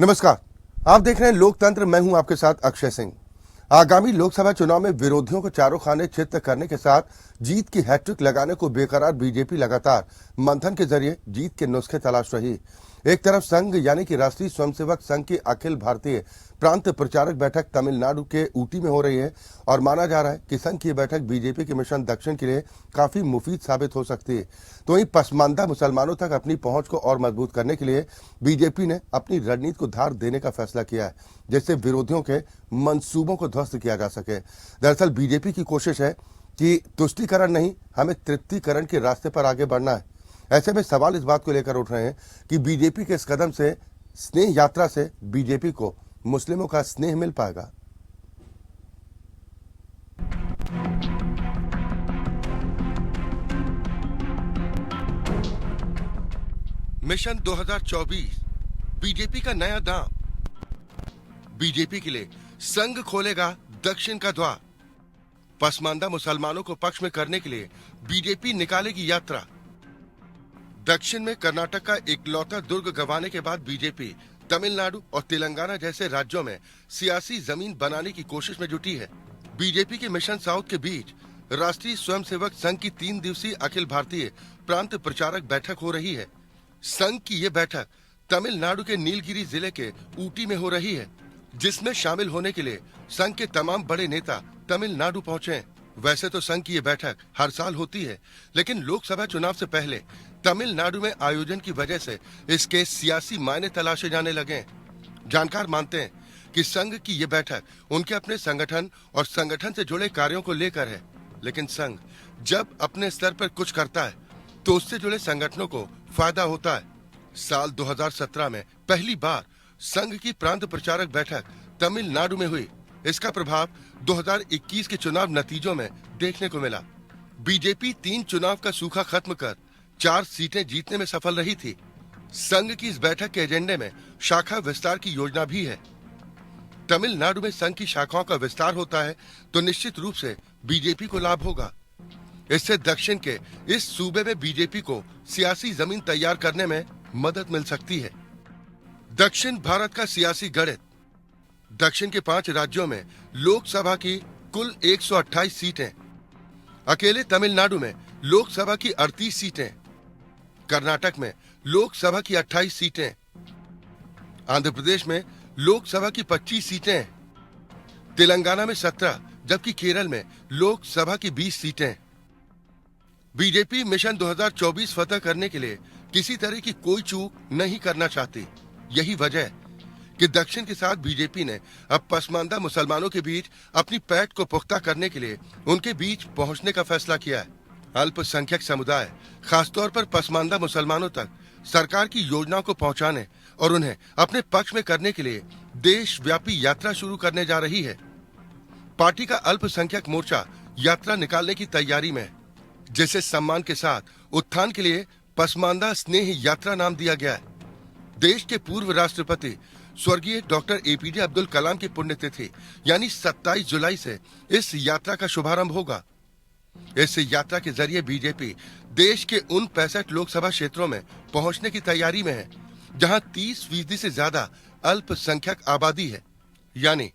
नमस्कार, आप देख रहे हैं लोकतंत्र। मैं हूं आपके साथ अक्षय सिंह। आगामी लोकसभा चुनाव में विरोधियों को चारों खाने चित्त करने के साथ जीत की हैट्रिक लगाने को बेकरार बीजेपी लगातार मंथन के जरिए जीत के नुस्खे तलाश रही। एक तरफ संघ यानी कि राष्ट्रीय स्वयंसेवक संघ की अखिल भारतीय प्रांत प्रचारक बैठक तमिलनाडु के ऊटी में हो रही है और माना जा रहा है कि संघ की बैठक बीजेपी के मिशन दक्षिण के लिए काफी मुफीद साबित हो सकती है। तो वहीं पसमानदा मुसलमानों तक अपनी पहुंच को और मजबूत करने के लिए बीजेपी ने अपनी रणनीति को धार देने का फैसला किया है, जिससे विरोधियों के मंसूबों को ध्वस्त किया जा सके। दरअसल बीजेपी की कोशिश है कि तुष्टीकरण नहीं, हमें तृप्तिकरण के रास्ते पर आगे बढ़ना है। ऐसे में सवाल इस बात को लेकर उठ रहे हैं कि बीजेपी के इस कदम से, स्नेह यात्रा से बीजेपी को मुस्लिमों का स्नेह मिल पाएगा। मिशन 2024 बीजेपी का नया दांव। बीजेपी के लिए संघ खोलेगा दक्षिण का द्वार। पसमानदा मुसलमानों को पक्ष में करने के लिए बीजेपी निकालेगी यात्रा। दक्षिण में कर्नाटक का इकलौता दुर्ग गंवाने के बाद बीजेपी तमिलनाडु और तेलंगाना जैसे राज्यों में सियासी जमीन बनाने की कोशिश में जुटी है। बीजेपी के मिशन साउथ के बीच राष्ट्रीय स्वयंसेवक संघ की 3 दिवसीय अखिल भारतीय प्रांत प्रचारक बैठक हो रही है। संघ की ये बैठक तमिलनाडु के नीलगिरी जिले के ऊटी में हो रही है, जिसमें शामिल होने के लिए संघ के तमाम बड़े नेता तमिलनाडु पहुंचे हैं। वैसे तो संघ की ये बैठक हर साल होती है, लेकिन लोकसभा चुनाव से पहले तमिलनाडु में आयोजन की वजह से इसके सियासी मायने तलाशे जाने लगे। जानकार मानते हैं कि संघ की ये बैठक उनके अपने संगठन और संगठन से जुड़े कार्यों को लेकर है, लेकिन संघ जब अपने स्तर पर कुछ करता है तो उससे जुड़े संगठनों को फायदा होता है। साल 2017 में पहली बार संघ की प्रांत प्रचारक बैठक तमिलनाडु में हुई। इसका प्रभाव 2021 के चुनाव नतीजों में देखने को मिला। बीजेपी 3 चुनाव का सूखा खत्म कर 4 सीटें जीतने में सफल रही थी। संघ की इस बैठक के एजेंडे में शाखा विस्तार की योजना भी है। तमिलनाडु में संघ की शाखाओं का विस्तार होता है तो निश्चित रूप से बीजेपी को लाभ होगा। इससे दक्षिण के इस सूबे में बीजेपी को सियासी जमीन तैयार करने में मदद मिल सकती है। दक्षिण भारत का सियासी गणित। दक्षिण के 5 राज्यों में लोकसभा की कुल 128 सीटें, अकेले तमिलनाडु में लोकसभा की 38 सीटें, कर्नाटक में लोकसभा की 28 सीटें, आंध्र प्रदेश में लोकसभा की 25 सीटें, तेलंगाना में 17, जबकि केरल में लोकसभा की 20 सीटें। बीजेपी मिशन 2024 फतह करने के लिए किसी तरह की कोई चूक नहीं करना चाहती। यही वजह है कि दक्षिण के साथ बीजेपी ने अब पसमानदा मुसलमानों के बीच अपनी पैठ को पुख्ता करने के लिए उनके बीच पहुंचने का फैसला किया है। अल्पसंख्यक समुदाय, खासतौर पर पसमानदा मुसलमानों तक सरकार की योजनाओं को पहुंचाने और उन्हें अपने पक्ष में करने के लिए देशव्यापी यात्रा शुरू करने जा रही है। पार्टी का अल्पसंख्यक मोर्चा यात्रा निकालने की तैयारी में है, जिसे सम्मान के साथ उत्थान के लिए पसमानदा स्नेह यात्रा नाम दिया गया है। देश के पूर्व राष्ट्रपति स्वर्गीय डॉक्टर एपीजे अब्दुल कलाम की पुण्यतिथि यानी 27 जुलाई से इस यात्रा का शुभारंभ होगा। इस यात्रा के जरिए बीजेपी देश के उन 65 लोकसभा क्षेत्रों में पहुंचने की तैयारी में है जहां 30% से ज्यादा अल्पसंख्यक आबादी है। यानी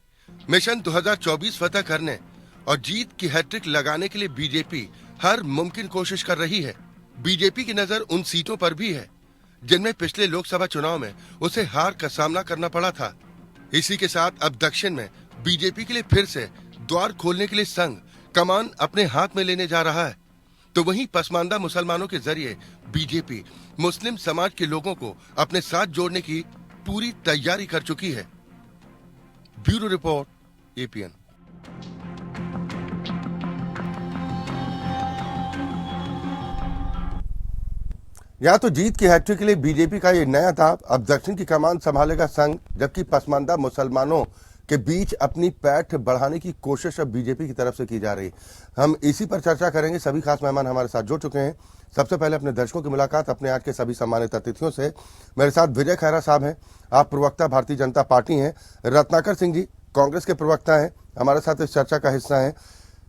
मिशन 2024 फतह करने और जीत की हैट्रिक लगाने के लिए बीजेपी हर मुमकिन कोशिश कर रही है। बीजेपी की नजर उन सीटों पर भी है जिनमें पिछले लोकसभा चुनाव में उसे हार का सामना करना पड़ा था। इसी के साथ अब दक्षिण में बीजेपी के लिए फिर से द्वार खोलने के लिए संघ कमान अपने हाथ में लेने जा रहा है। तो वहीं पसमानदा मुसलमानों के जरिए बीजेपी मुस्लिम समाज के लोगों को अपने साथ जोड़ने की पूरी तैयारी कर चुकी है। Bureau report, APN. यहाँ तो जीत की हैट्रिक के लिए बीजेपी का ये नया दांव। अब दक्षिण की कमान संभालेगा संघ, जबकि पसमानदा मुसलमानों के बीच अपनी पैठ बढ़ाने की कोशिश अब बीजेपी की तरफ से की जा रही। हम इसी पर चर्चा करेंगे। सभी खास मेहमान हमारे साथ जुड़ चुके हैं। सबसे पहले अपने दर्शकों की मुलाकात अपने आज के सभी सम्मानित अतिथियों से। मेरे साथ विजय खैरा साहब हैं, आप प्रवक्ता भारतीय जनता पार्टी हैं। रत्नाकर सिंह जी कांग्रेस के प्रवक्ता हैं, हमारे साथ इस चर्चा का हिस्सा हैं।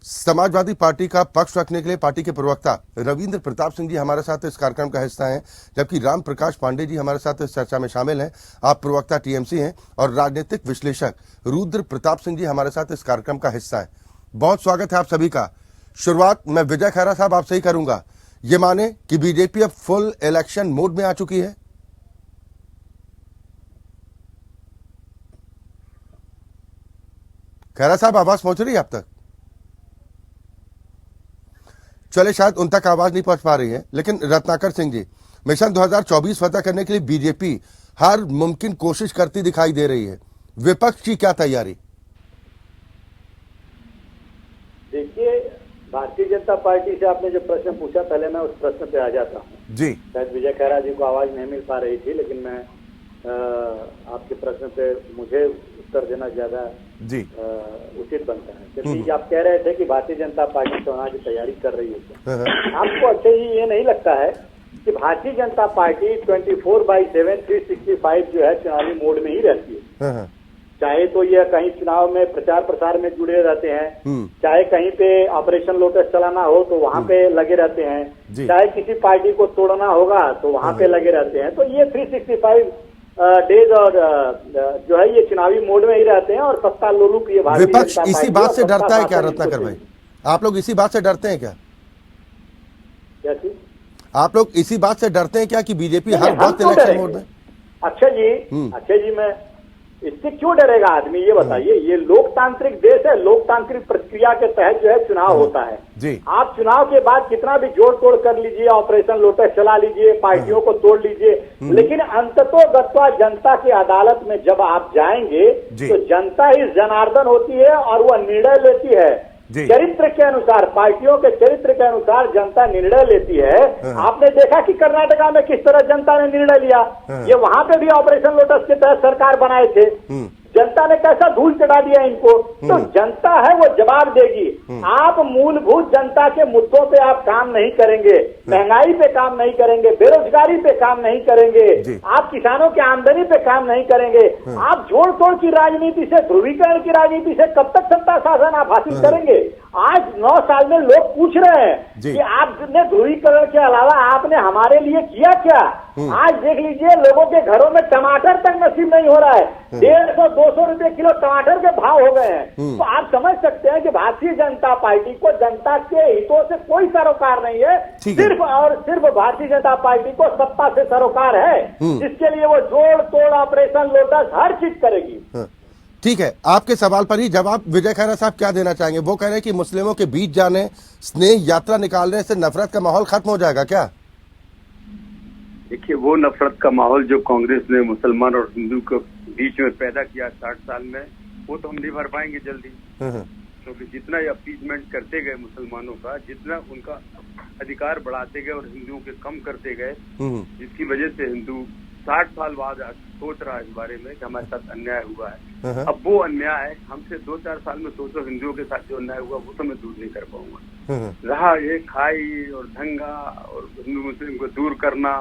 समाजवादी पार्टी का पक्ष रखने के लिए पार्टी के प्रवक्ता रविंद्र प्रताप सिंह जी हमारे साथ इस कार्यक्रम का हिस्सा हैं, जबकि राम प्रकाश पांडे जी हमारे साथ इस चर्चा में शामिल हैं। आप प्रवक्ता टीएमसी हैं और राजनीतिक विश्लेषक रुद्र प्रताप सिंह जी हमारे साथ इस कार्यक्रम का हिस्सा है। बहुत स्वागत है आप सभी का। शुरुआत मैं विजय खैरा साहब आपसे ही करूंगा। ये माने कि बीजेपी अब फुल इलेक्शन मोड में आ चुकी है। खैरा साहब आवाज पहुंच रही है आप तक? चले शायद उन तक आवाज नहीं पहुंच पा रही है, लेकिन रत्नाकर सिंह जी, मिशन 2024 फतह करने के लिए बीजेपी हर मुमकिन कोशिश करती दिखाई दे रही है। विपक्ष की क्या तैयारी? देखिए, भारतीय जनता पार्टी से आपने जो प्रश्न पूछा, पहले मैं उस प्रश्न पे आ जाता हूँ जी। शायद विजय खैरा जी को आवाज नहीं मिल पा रही थी, लेकिन मैं आपके प्रश्न पे मुझे उत्तर देना ज्यादा जी उचित बनता है, क्योंकि आप कह रहे थे कि भारतीय जनता पार्टी चुनाव की तैयारी कर रही है। आपको अच्छे ही ये नहीं लगता है कि भारतीय जनता पार्टी 24/7 365 जो है चुनावी मोड में ही रहती है। चाहे तो ये कहीं चुनाव में प्रचार प्रसार में जुड़े रहते हैं, चाहे कहीं पे ऑपरेशन लोटस चलाना हो तो वहां पे लगे रहते हैं, चाहे किसी पार्टी को तोड़ना होगा तो वहां पे लगे रहते हैं। तो ये 365 डेज और जो है ये चुनावी मोड में ही रहते हैं और सत्ता लोलुप ये भारतीय जनता विपक्ष इसी बात से डरता है क्या रत्नाकर भाई? आप लोग इसी बात से डरते हैं क्या? आप लोग इसी बात से डरते हैं क्या कि बीजेपी हर वक्त इलेक्शन मोड में? अक्षय जी मैं इससे क्यों डरेगा आदमी, ये बताइए। ये लोकतांत्रिक देश है, लोकतांत्रिक प्रक्रिया के तहत जो है चुनाव होता है जी। आप चुनाव के बाद कितना भी जोड़ तोड़ कर लीजिए, ऑपरेशन लोटस चला लीजिए, पार्टियों को तोड़ लीजिए, लेकिन अंततोगत्वा जनता की अदालत में जब आप जाएंगे तो जनता ही जनार्दन होती है और वह निर्णय लेती है चरित्र के अनुसार, पार्टियों के चरित्र के अनुसार जनता निर्णय लेती है। आपने देखा कि कर्नाटका में किस तरह जनता ने निर्णय लिया। ये वहां पे भी ऑपरेशन लोटस के तहत सरकार बनाए थे, जनता ने कैसा धूल चढ़ा दिया इनको। तो जनता है वो जवाब देगी। आप मूलभूत जनता के मुद्दों पे आप काम नहीं करेंगे, महंगाई पे काम नहीं करेंगे, बेरोजगारी पे काम नहीं करेंगे, आप किसानों की आमदनी पे काम नहीं करेंगे, आप जोड़ तोड़ की राजनीति से, ध्रुवीकरण की राजनीति से कब तक सत्ता शासन आप हासिल करेंगे? आज 9 साल में लोग पूछ रहे हैं कि आपने ध्रुवीकरण के अलावा आपने हमारे लिए किया क्या? आज देख लीजिए, लोगों के घरों में टमाटर तक नसीब नहीं हो रहा है। 150-200 रुपए किलो टमाटर के भाव हो गए हैं। तो आप समझ सकते हैं कि भारतीय जनता पार्टी को जनता के हितों से कोई सरोकार नहीं है, सिर्फ और सिर्फ भारतीय जनता पार्टी को सत्ता से सरोकार है, जिसके लिए वो जोड़ तोड़ ऑपरेशन लोटस हर चीज करेगी। ठीक है, आपके सवाल पर ही जवाब विजय खैरा साहब क्या देना चाहेंगे? वो कह रहे हैं कि मुस्लिमों के बीच जाने, स्नेह यात्रा निकालने से नफरत का माहौल खत्म हो जाएगा क्या? देखिए, वो नफरत का माहौल जो कांग्रेस ने मुसलमान और हिंदू के बीच में पैदा किया 60 साल में, वो तो हम नहीं भर पाएंगे जल्दी। क्योंकि जितना ये अपीजमेंट करते गए मुसलमानों का, जितना उनका अधिकार बढ़ाते गए और हिंदुओं के कम करते गए, जिसकी वजह से हिंदू 60 साल बाद आज सोच रहा है इस बारे में कि हमारे साथ अन्याय हुआ है। अब वो अन्याय हमसे 2-4 साल में सोचो हिंदुओं के साथ जो अन्याय हुआ वो तो मैं दूर नहीं कर पाऊंगा। रहा ये खाई और दंगा और हिंदू मुस्लिम को दूर करना,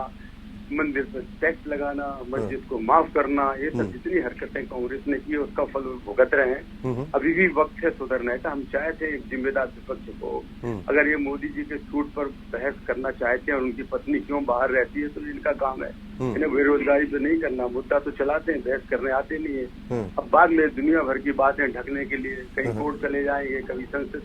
मंदिर पर टैक्स लगाना, मस्जिद को माफ करना, ये सब जितनी हरकतें कांग्रेस ने की उसका फल भुगत रहे हैं। अभी भी वक्त है सुधरने का। हम चाहते एक जिम्मेदार विपक्ष को, अगर ये मोदी जी के छूट पर बहस करना चाहते हैं और उनकी पत्नी क्यों बाहर रहती है, तो इनका काम है। इन्हें बेरोजगारी पे नहीं करना, मुद्दा तो चलाते हैं, बहस करने आते नहीं है। अब बाद में दुनिया भर की बातें ढकने के लिए कहीं कोर्ट चले जाएंगे, कभी संसद,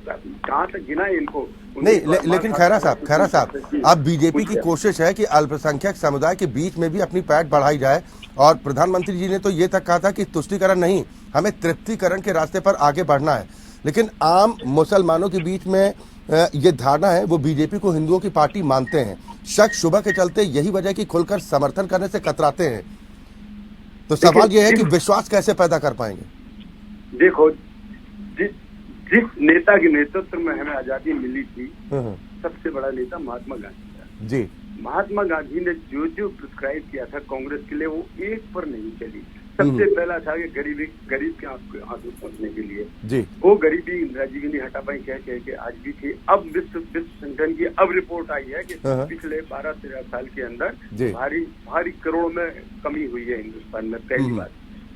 कहाँ तक गिनाए इनको नहीं। लेकिन खैरा साहब, अब बीजेपी की कोशिश है कि अल्पसंख्यक समुदाय के बीच में भी अपनी पैठ बढ़ाई जाए, और प्रधानमंत्री जी ने तो ये तक कहा था कि तुष्टीकरण नहीं, हमें तृप्तिकरण के रास्ते पर आगे बढ़ना है। लेकिन आम मुसलमानों के बीच में ये धारणा है, वो बीजेपी को हिंदुओं की पार्टी मानते हैं। शक शुबह के चलते यही वजह की खुलकर समर्थन करने से कतराते हैं। तो सवाल यह है कि विश्वास कैसे पैदा कर पाएंगे? देखो, जिस नेता के नेतृत्व में हमें आजादी मिली थी, सबसे बड़ा नेता महात्मा गांधी था जी। महात्मा गांधी ने जो जो प्रिस्क्राइब किया था कांग्रेस के लिए, वो एक पर नहीं चली। सबसे पहला था कि गरीब के आंसू पहुंचने के लिए जी। वो गरीबी इंदिरा जी भी नहीं हटा पाई, कह के आज भी थी। अब विश्व संगठन की अब रिपोर्ट आई है कि पिछले 12-13 साल के अंदर भारी करोड़ों में कमी हुई है हिंदुस्तान में, पहली बात।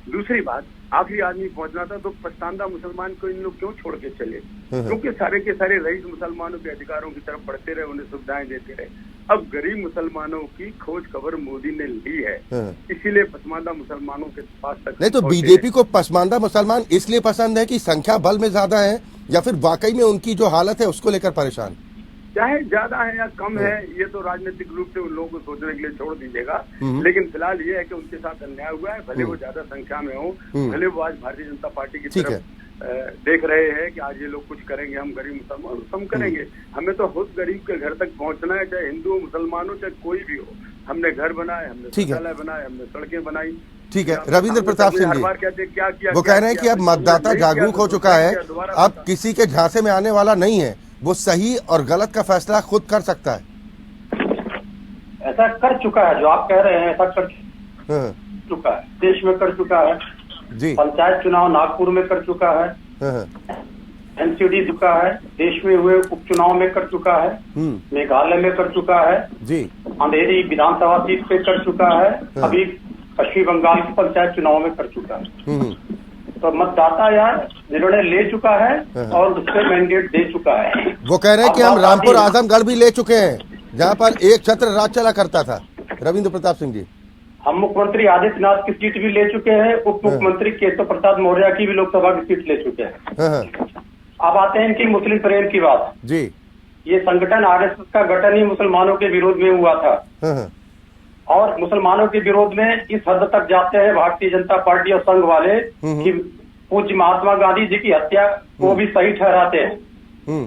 दूसरी बात, आखिरी आदमी पहुंचना था तो पछतांदा मुसलमान को इन लोग क्यों छोड़ के चले? क्योंकि सारे के सारे रईस मुसलमानों के अधिकारों की तरफ बढ़ते रहे, उन्हें सुविधाएं देते रहे। अब गरीब मुसलमानों की खोज खबर मोदी ने ली है, इसीलिए पसमानदा मुसलमानों के पास तक नहीं। तो बीजेपी को पसमानदा मुसलमान इसलिए पसंद है कि संख्या बल में ज्यादा है, या फिर वाकई में उनकी जो हालत है उसको लेकर परेशान? चाहे ज्यादा है या कम है, ये तो राजनीतिक रूप से उन लोगों को सोचने के लिए छोड़ दीजिएगा। लेकिन फिलहाल ये है कि उनके साथ अन्याय हुआ है, भले वो ज्यादा संख्या में हो, भले वो आज भारतीय जनता पार्टी की तरफ देख रहे हैं कि आज ये लोग कुछ करेंगे, हम गरीब मुसलमान हम करेंगे। हमें तो खुद गरीब के घर तक पहुंचना है, चाहे हिंदू मुसलमान हो, चाहे कोई भी हो। हमने घर बनाए, हमने शौचालय बनाए, हमने सड़कें बनाई। ठीक है। रविंद्र प्रताप सिंह जी क्या किया, वो कह रहे हैं कि अब मतदाता जागरूक हो चुका है, अब किसी के झांसे में आने वाला नहीं है, वो सही और गलत का फैसला खुद कर सकता है। ऐसा कर चुका है, जो आप कह रहे हैं ऐसा कर चुका है, देश में कर चुका है जी। पंचायत चुनाव नागपुर में कर चुका है, एनसीडी चुका है, देश में हुए उपचुनाव में कर चुका है, मेघालय में कर चुका है जी, अंधेरी विधानसभा सीट पे कर चुका है, अभी पश्चिम बंगाल की पंचायत चुनाव में कर चुका है। तो मतदाता यार जिन्होंने ले चुका है और उससे मैंडेट दे चुका है। वो कह रहे हैं कि हम रामपुर आजमगढ़ भी ले चुके हैं, जहाँ पर एक छत्र राज चला करता था। रविंद्र प्रताप सिंह जी, हम मुख्यमंत्री आदित्यनाथ की सीट भी ले चुके हैं, उप मुख्यमंत्री केशव प्रसाद मौर्य की भी लोकसभा की सीट ले चुके हैं। अब आते हैं इनकी मुस्लिम प्रेम की बात जी। ये संगठन आरएसएस का गठन ही मुसलमानों के विरोध में हुआ था, और मुसलमानों के विरोध में इस हद तक जाते हैं भारतीय जनता पार्टी और संघ वाले कि पूज्य महात्मा गांधी जी की हत्या को भी सही ठहराते हैं।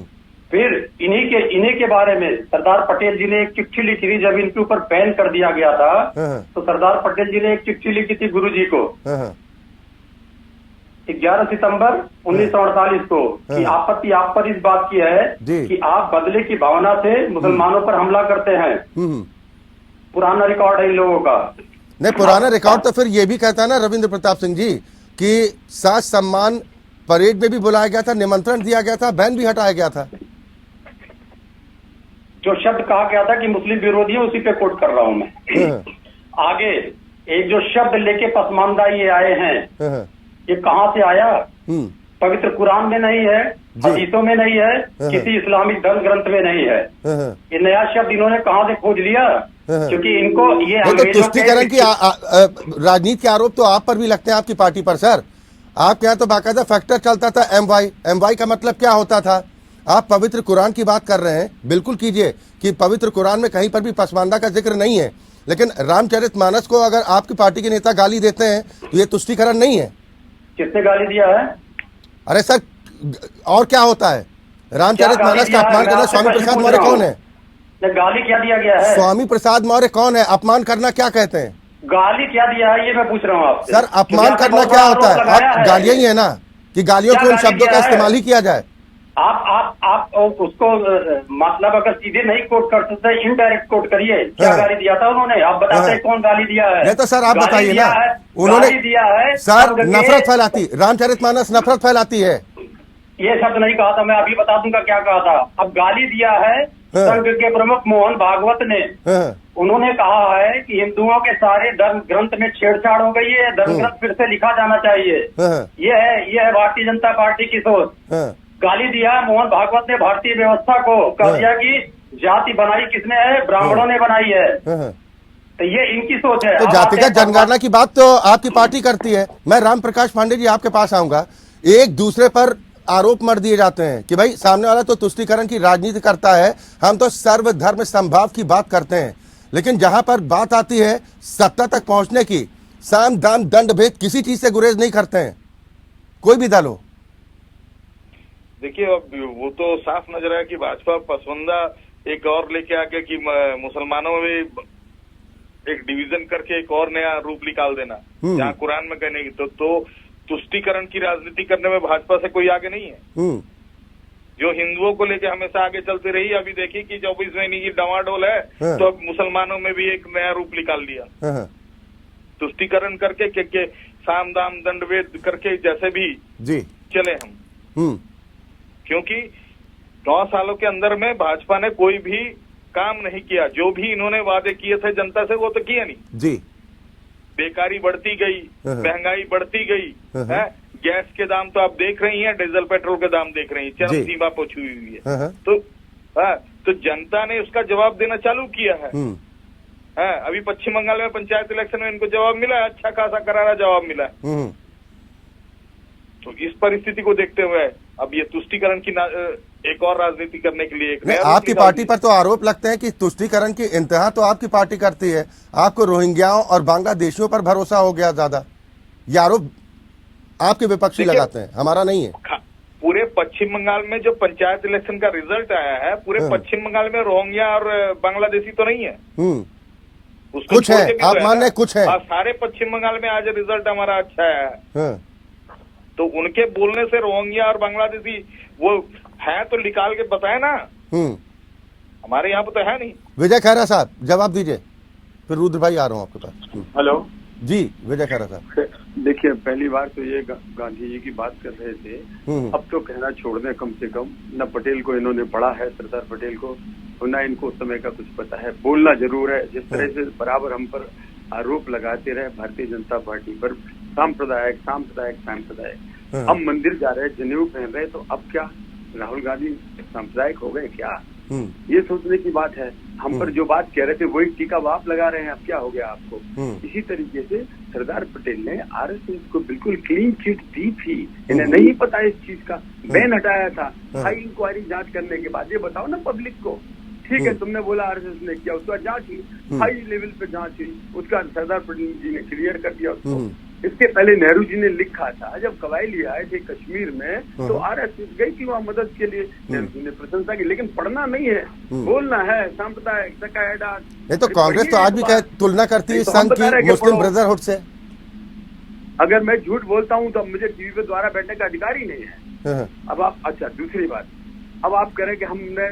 फिर इन्हीं के बारे में सरदार पटेल जी ने एक चिट्ठी लिखी थी, जब इनके ऊपर बैन कर दिया गया था तो सरदार पटेल जी ने एक चिट्ठी लिखी थी गुरु जी को 11 सितंबर 1948 को कि आपत्ति आप पर इस बात की है कि आप बदले की भावना से मुसलमानों पर हमला करते हैं। पुराना रिकॉर्ड है इन लोगों का। नहीं, पुराना रिकॉर्ड तो फिर ये भी कहता है ना रविंद्र प्रताप सिंह जी कि साथ सम्मान परेड में भी बुलाया गया था, निमंत्रण दिया गया था, बैन भी हटाया गया था। जो शब्द कहा गया था कि मुस्लिम विरोधी है उसी पे कोट कर रहा हूं मैं। आगे एक जो शब्द लेके पसमानदा ये आए हैं, ये कहां से आया? पवित्र कुरान में नहीं है, हदीसों में नहीं है, किसी इस्लामिक धर्म ग्रंथ में नहीं है। ये नया शब्द इन्होंने कहां से खोज लिया? क्योंकि इनको ये तो तुष्टीकरण की राजनीति के आरोप तो आप पर भी लगते हैं, आपकी पार्टी पर। सर, आपके यहाँ तो बाकायदा फैक्टर चलता था एमवाई का मतलब क्या होता था? आप पवित्र कुरान की बात कर रहे हैं, बिल्कुल कीजिए कि पवित्र कुरान में कहीं पर भी पसमानदा का जिक्र नहीं है, लेकिन रामचरितमानस को अगर आपकी पार्टी के नेता गाली देते हैं तो ये तुष्टीकरण नहीं है। किसने गाली दिया है? अरे सर, और क्या होता है? रामचरितमानस का अपमान करना स्वामी प्रसाद मौर्य कौन है? गाली क्या दिया गया है? स्वामी प्रसाद मौर्य कौन है? अपमान करना क्या कहते हैं? गाली क्या दिया है ये मैं पूछ रहा हूँ आपसे। सर, अपमान करना क्या होता है? आप गालियां ही है ना, कि गालियों के उन शब्दों का इस्तेमाल ही किया जाए। आप उसको मतलब अगर सीधे नहीं कोट कर सकते, इनडायरेक्ट कोट करिए। क्या गाली दिया था उन्होंने? आप बताते हैं कौन गाली दिया है? नहीं तो सर आप बताइए ना। उन्होंने दिया है सर, नफरत फैलाती, रामचरितमानस नफरत फैलाती है। ये शब्द नहीं कहा था, मैं अभी बता दूंगा क्या कहा था। अब गाली दिया है संघ के प्रमुख मोहन भागवत ने। उन्होंने कहा है कि हिंदुओं के सारे धर्म ग्रंथ में छेड़छाड़ हो गई है, धर्म ग्रंथ फिर से लिखा जाना चाहिए। ये है भारतीय जनता पार्टी की सोच। गाली दिया मोहन भागवत ने भारतीय व्यवस्था को, कह दिया कि जाति बनाई किसने है? ब्राह्मणों ने बनाई है। तो ये इनकी सोच है। तो जातिगत जनगणना की बात तो आपकी पार्टी करती है। मैं राम प्रकाश पांडे जी आपके पास आऊंगा। एक दूसरे पर आरोप मर दिए जाते हैं कि भाई सामने वाला तो तुष्टीकरण की राजनीति करता है, हम तो सर्वधर्म संभाव की बात करते हैं, लेकिन जहां पर बात आती है सत्ता तक पहुंचने की, साम दाम दंड भेद किसी चीज से गुरेज नहीं करते हैं, कोई भी दल हो। देखिए, अब वो तो साफ नजर आया कि भाजपा पसमानदा एक और लेके आके कि मुसलमानों में एक डिवीजन करके एक और नया रूप निकाल देना, जहाँ कुरान में कहने की तो तुष्टीकरण की राजनीति करने में भाजपा से कोई आगे नहीं है। जो हिंदुओं को लेके हमेशा आगे चलती रही, अभी देखिए कि 24 महीने की डवाडोल है, तो अब मुसलमानों में भी एक नया रूप निकाल दिया। तुष्टीकरण करके के साम दाम दंड भेद करके जैसे भी जी चले हम, क्योंकि 9 सालों के अंदर में भाजपा ने कोई भी काम नहीं किया। जो भी इन्होंने वादे किए थे जनता से वो तो किया नहीं जी। बेकारी बढ़ती गई, महंगाई बढ़ती गई है। गैस के दाम तो आप देख रही हैं, डीजल पेट्रोल के दाम देख रही हैं, चरम सीमा पर छुई हुई है। तो जनता ने उसका जवाब देना चालू किया है। अभी पश्चिम बंगाल में पंचायत इलेक्शन में इनको जवाब मिला है, अच्छा खासा करारा जवाब मिला है। तो इस परिस्थिति को देखते हुए अब ये तुष्टीकरण की एक और राजनीति करने के लिए आपकी पार्टी पर तो आरोप लगते हैं कि तुष्टीकरण की इंतहा तो आपकी पार्टी करती है, आपको रोहिंग्याओं और बांग्लादेशियों पर भरोसा हो गया ज्यादा। ये आरोप आपके विपक्षी लगाते हैं, हमारा नहीं है। पूरे पश्चिम बंगाल में जो पंचायत इलेक्शन का रिजल्ट आया है, पूरे पश्चिम बंगाल में रोहिंग्या और बांग्लादेशी तो नहीं है। कुछ है, आप मान रहे कुछ है। सारे पश्चिम बंगाल में आज रिजल्ट हमारा अच्छा है। तो उनके बोलने से रोहिंग्या और बांग्लादेशी वो है तो निकाल के बताए ना। हमारे यहाँ पे तो है नहीं। विजय खैरा साहब जवाब दीजिए, फिर रुद्र भाई आ रहा हूँ आपके पास। हेलो जी विजय खैरा साहब। देखिए, पहली बार तो ये गांधी जी की बात कर रहे थे, अब तो कहना छोड़ दें कम से कम। न पटेल को इन्होंने पढ़ा है, सरदार पटेल को, और न इनको उस समय का कुछ पता है। बोलना जरूर है, जिस तरह से बराबर हम पर आरोप लगाते रहे भारतीय जनता पार्टी पर, सांप्रदायिक सांप्रदायिक सांप्रदायिक। हम मंदिर जा रहे, जनेऊ पहन रहे, तो अब क्या राहुल गांधी सांप्रदायिक हो गए क्या? ये सोचने की बात है। हम पर जो बात कह रहे थे वही टीका आप लगा रहे हैं, अब क्या हो गया आपको? इसी तरीके से सरदार पटेल ने आरएसएस को बिल्कुल क्लीन चिट दी थी। इन्हें नहीं पता इस चीज का, बैन हटाया था हाई इंक्वायरी जांच करने के बाद। ये बताओ ना पब्लिक को। ठीक है, तुमने बोला आरएसएस ने किया, उसका जांच हुई, हाई लेवल पे जांच हुई, उसका सरदार पटेल जी ने क्लियर कर दिया उसको। इसके पहले नेहरू जी ने लिखा था, जब कबायली आए थे कश्मीर में तो आरएसएस गई थी वहाँ मदद के लिए, नेहरू जी ने प्रशंसा की। लेकिन पढ़ना नहीं है, बोलना है सांप्रदायिक सकायदात। नहीं तो कांग्रेस तो आज भी तुलना करती है संघ की मुस्लिम ब्रदरहुड से। अगर मैं झूठ बोलता हूँ तो मुझे टीवी पे द्वारा बैठने का अधिकार ही नहीं है। अब आप, अच्छा दूसरी बात, अब आप कह रहे कि हमने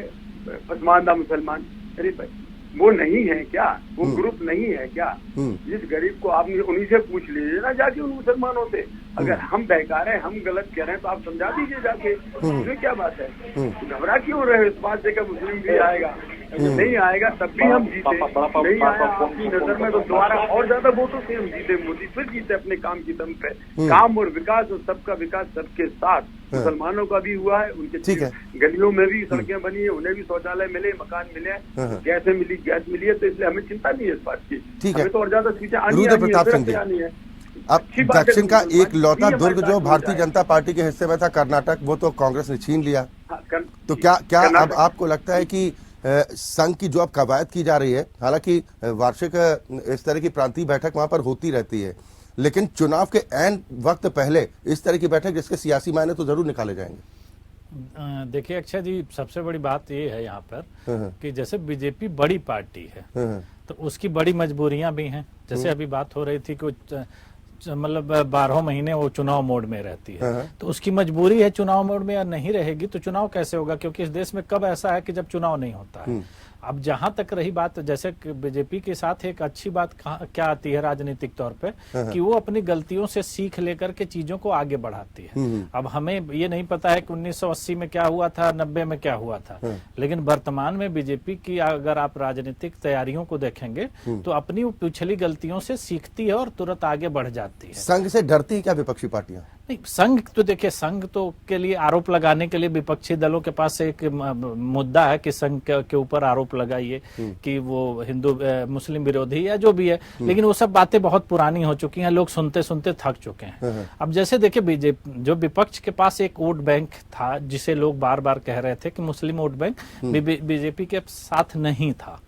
पसमानदा मुसलमान, अरे भाई वो नहीं है क्या? वो ग्रुप नहीं है क्या? जिस गरीब को आपने उन्हीं से पूछ लीजिए ना जाके, उन मुसलमानों से। अगर हम बहका रहे हैं, हम गलत कह रहे हैं, तो आप समझा दीजिए जाके। ये क्या बात है? घबरा क्यों रहे इस बात से कि मुस्लिम भी आएगा? नहीं आएगा तब भी हम जीते, नहीं आया आपकी नजर में तो दोबारा और ज्यादा वोटों से हम जीते, मोदी फिर जीते अपने काम की दम पे। काम और विकास और सबका विकास सबके साथ। मुसलमानों का भी हुआ है, उनके गलियों में भी सड़कें बनी है, उन्हें भी शौचालय मिले, मकान मिले, गैसें मिली, गैस मिली है, तो इसलिए हमें चिंता नहीं है इस बात की। हमें तो और ज्यादा सीटें आनी है। अब दक्षिण का एक लौता दुर्ग जो भारतीय जनता पार्टी के हिस्से में था, कर्नाटक, वो तो कांग्रेस ने छीन लिया। तो क्या अब आपको लगता है कि संघ की जो अब कवायद की जा रही है, हालांकि वार्षिक इस तरह की प्रांतीय बैठक वहां पर होती रहती है, लेकिन चुनाव के ऐन वक्त पहले इस तरह की बैठक जिसके सियासी मायने तो जरूर निकाले जाएंगे? देखिए अक्षय जी, सबसे बड़ी बात ये है यहाँ पर कि जैसे बीजेपी बड़ी पार्टी है तो उसकी बड़ी मजबूरियां भी हैं। जैसे अभी बात हो रही थी कि मतलब 12 महीने वो चुनाव मोड में रहती है, तो उसकी मजबूरी है चुनाव मोड में, या नहीं रहेगी तो चुनाव कैसे होगा? क्योंकि इस देश में कब ऐसा है कि जब चुनाव नहीं होता है। अब जहां तक रही बात, जैसे बीजेपी के साथ एक अच्छी बात क्या आती है राजनीतिक तौर पे, कि वो अपनी गलतियों से सीख लेकर के चीजों को आगे बढ़ाती है। अब हमें ये नहीं पता है कि 1980 में क्या हुआ था, 90 में क्या हुआ था, लेकिन वर्तमान में बीजेपी की अगर आप राजनीतिक तैयारियों को देखेंगे तो अपनी पिछली गलतियों से सीखती है और तुरंत आगे बढ़ जाती है। संघ से डरती है क्या विपक्षी पार्टियां? नहीं, संघ तो देखिए, संघ तो के लिए आरोप लगाने के लिए विपक्षी दलों के पास एक मुद्दा है कि संघ के ऊपर आरोप लगाइए कि वो हिंदू मुस्लिम विरोधी या जो भी है, लेकिन वो सब बातें बहुत पुरानी हो चुकी हैं, लोग सुनते सुनते थक चुके हैं। अब जैसे देखिए, बीजेपी जो विपक्ष के पास एक वोट बैंक था जिसे लोग बार बार कह रहे थे कि मुस्लिम वोट बैंक, बीजेपी के साथ नहीं था।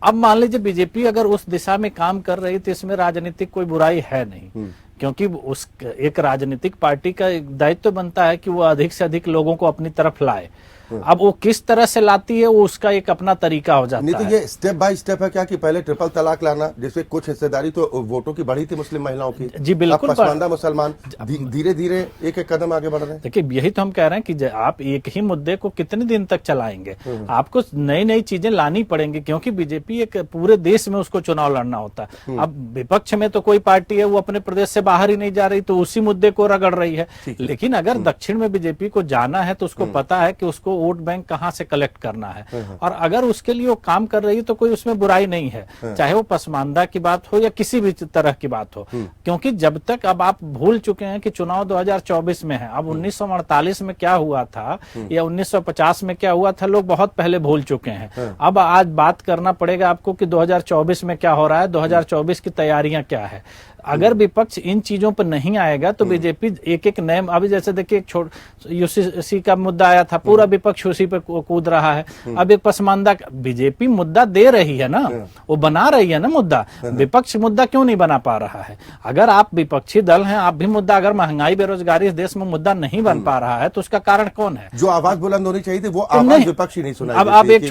अब मान लीजिए बीजेपी अगर उस दिशा में काम कर रही तो इसमें राजनीतिक कोई बुराई है नहीं, क्योंकि उस एक राजनीतिक पार्टी का दायित्व बनता है कि वो अधिक से अधिक लोगों को अपनी तरफ लाए। अब वो किस तरह से लाती है वो उसका एक अपना तरीका हो जाता है। नहीं तो ये स्टेप बाय स्टेप है क्या कि पहले ट्रिपल तलाक लाना, जिसमें कुछ हिस्सेदारी तो वोटों की बढ़ी थी मुस्लिम महिलाओं की, जी बिल्कुल, पसमानदा मुसलमान धीरे धीरे एक एक कदम आगे बढ़ रहे हैं। देखिए यही तो हम कह रहे हैं कि आप एक ही मुद्दे को कितने दिन तक चलाएंगे? आपको नई नई चीजें लानी पड़ेंगी, क्योंकि बीजेपी एक पूरे देश में उसको चुनाव लड़ना होता है। अब विपक्ष में तो कोई पार्टी है वो अपने प्रदेश से बाहर ही नहीं जा रही तो उसी मुद्दे को रगड़ रही है। लेकिन अगर दक्षिण में बीजेपी को जाना है तो उसको पता है कि उसको वोट बैंक कहां से कलेक्ट करना है, और अगर उसके लिए वो काम कर रही है तो कोई उसमें बुराई नहीं है, चाहे वो पसमानदा की बात हो या किसी भी तरह की बात हो। क्योंकि जब तक, अब आप भूल चुके हैं कि चुनाव 2024 में है, अब 1948 में क्या हुआ था या 1950 में क्या हुआ था लोग बहुत पहले भूल चुके हैं। अब आज बात करना पड़ेगा आपको कि 2024 में क्या हो रहा है, 2024 की तैयारियां क्या है। अगर विपक्ष इन चीजों पर नहीं आएगा तो बीजेपी एक एक नए, अभी जैसे देखिए यूसीसी का मुद्दा आया था, पूरा विपक्ष उसी पे कूद रहा है। अब एक पसमानदा, बीजेपी मुद्दा दे रही है ना, वो बना रही है ना मुद्दा, विपक्ष मुद्दा क्यों नहीं बना पा रहा है? अगर आप विपक्षी दल हैं, आप भी मुद्दा, अगर महंगाई बेरोजगारी इस देश में मुद्दा नहीं बन पा रहा है तो उसका कारण कौन है? जो आवाज बुलंद होनी चाहिए थी वो आवाज विपक्षी नहीं सुनाई। अब एक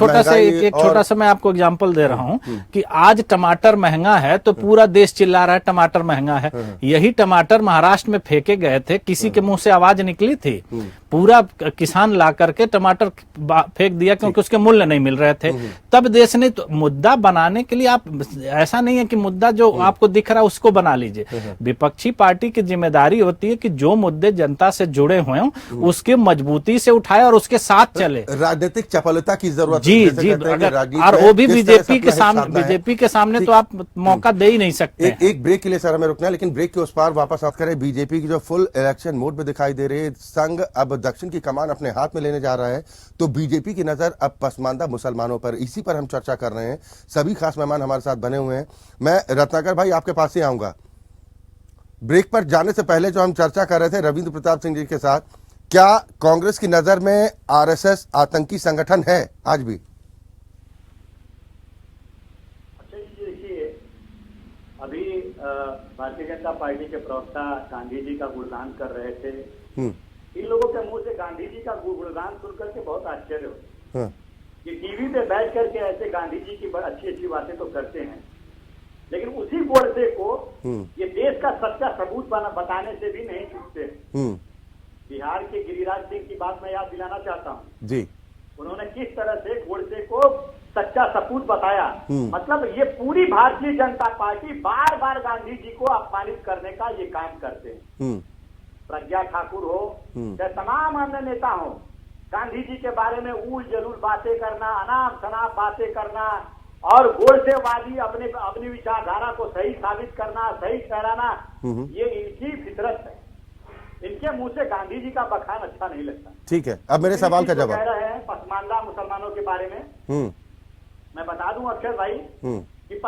छोटा सा मैं आपको एग्जाम्पल दे रहा हूँ कि आज टमाटर महंगा है तो पूरा देश चिल्ला रहा है टमाटर महंगा है। यही टमाटर महाराष्ट्र में फेंके गए थे, किसी के मुंह से आवाज निकली थी? पूरा किसान ला करके टमाटर फेंक दिया क्योंकि उसके मूल्य नहीं मिल रहे थे। तब देश ने, तो मुद्दा बनाने के लिए आप, ऐसा नहीं है कि मुद्दा जो आपको दिख रहा है उसको बना लीजिए। विपक्षी पार्टी की जिम्मेदारी होती है कि जो मुद्दे जनता से जुड़े हुए हों उसके मजबूती से उठाए और उसके साथ चले। राजनीतिक चपलता की जरूरत जी जी, और वो भी बीजेपी के सामने तो आप मौका दे ही नहीं सकते। एक ब्रेक के लिए सर हमें रुकना है, लेकिन ब्रेक के उस पार वापस बात करें। बीजेपी की जो फुल इलेक्शन मोड में दिखाई दे रही है, संघ अब दक्षिण की कमान अपने हाथ में लेने जा रहा है, तो बीजेपी की नजर अब पसमानदा मुसलमानों पर, इसी पर हम चर्चा कर रहे हैं। सभी खास मेहमान हमारे साथ बने हुए हैं। मैं रत्नाकर भाई आपके पास ही आऊंगा। ब्रेक पर जाने से पहले जो हम चर्चा कर रहे थे रविंद्र प्रताप सिंह जी के साथ, क्या कांग्रेस की नजर में आरएसएस आतंकी संगठन है आज भी? अभी भारतीय जनता पार्टी के प्रवक्ता गांधी जी का गुणगान कर रहे थे। इन लोगों के मुंह से गांधी जी का गुणगान सुनकर के बहुत आश्चर्य हो कि टीवी पे बैठ करके ऐसे गांधी जी की अच्छी अच्छी बातें तो करते हैं, लेकिन उसी गोडसे को ये देश का सच्चा सबूत बताने से भी नहीं चूकते। बिहार के गिरिराज सिंह की बात मैं याद दिलाना चाहता हूँ जी। उन्होंने किस तरह से गोडसे को सच्चा सपूत बताया। मतलब ये पूरी भारतीय जनता पार्टी बार बार गांधी जी को अपमानित करने का ये काम करते हैं। प्रज्ञा ठाकुर हो चाहे तमाम अन्य नेता हो, गांधी जी के बारे में ऊल जलूल बातें करना, अनाप शनाप बातें करना और गोडसेवादी अपनी विचारधारा को सही साबित करना, सही ठहराना, ये इनकी फितरत है। इनके मुंह से गांधी जी का बखान अच्छा नहीं लगता। ठीक है, अब मेरे सवाल का जवाब। कह रहे हैं पसमानदा मुसलमानों के बारे में, मैं बता दूं अक्षर भाई कि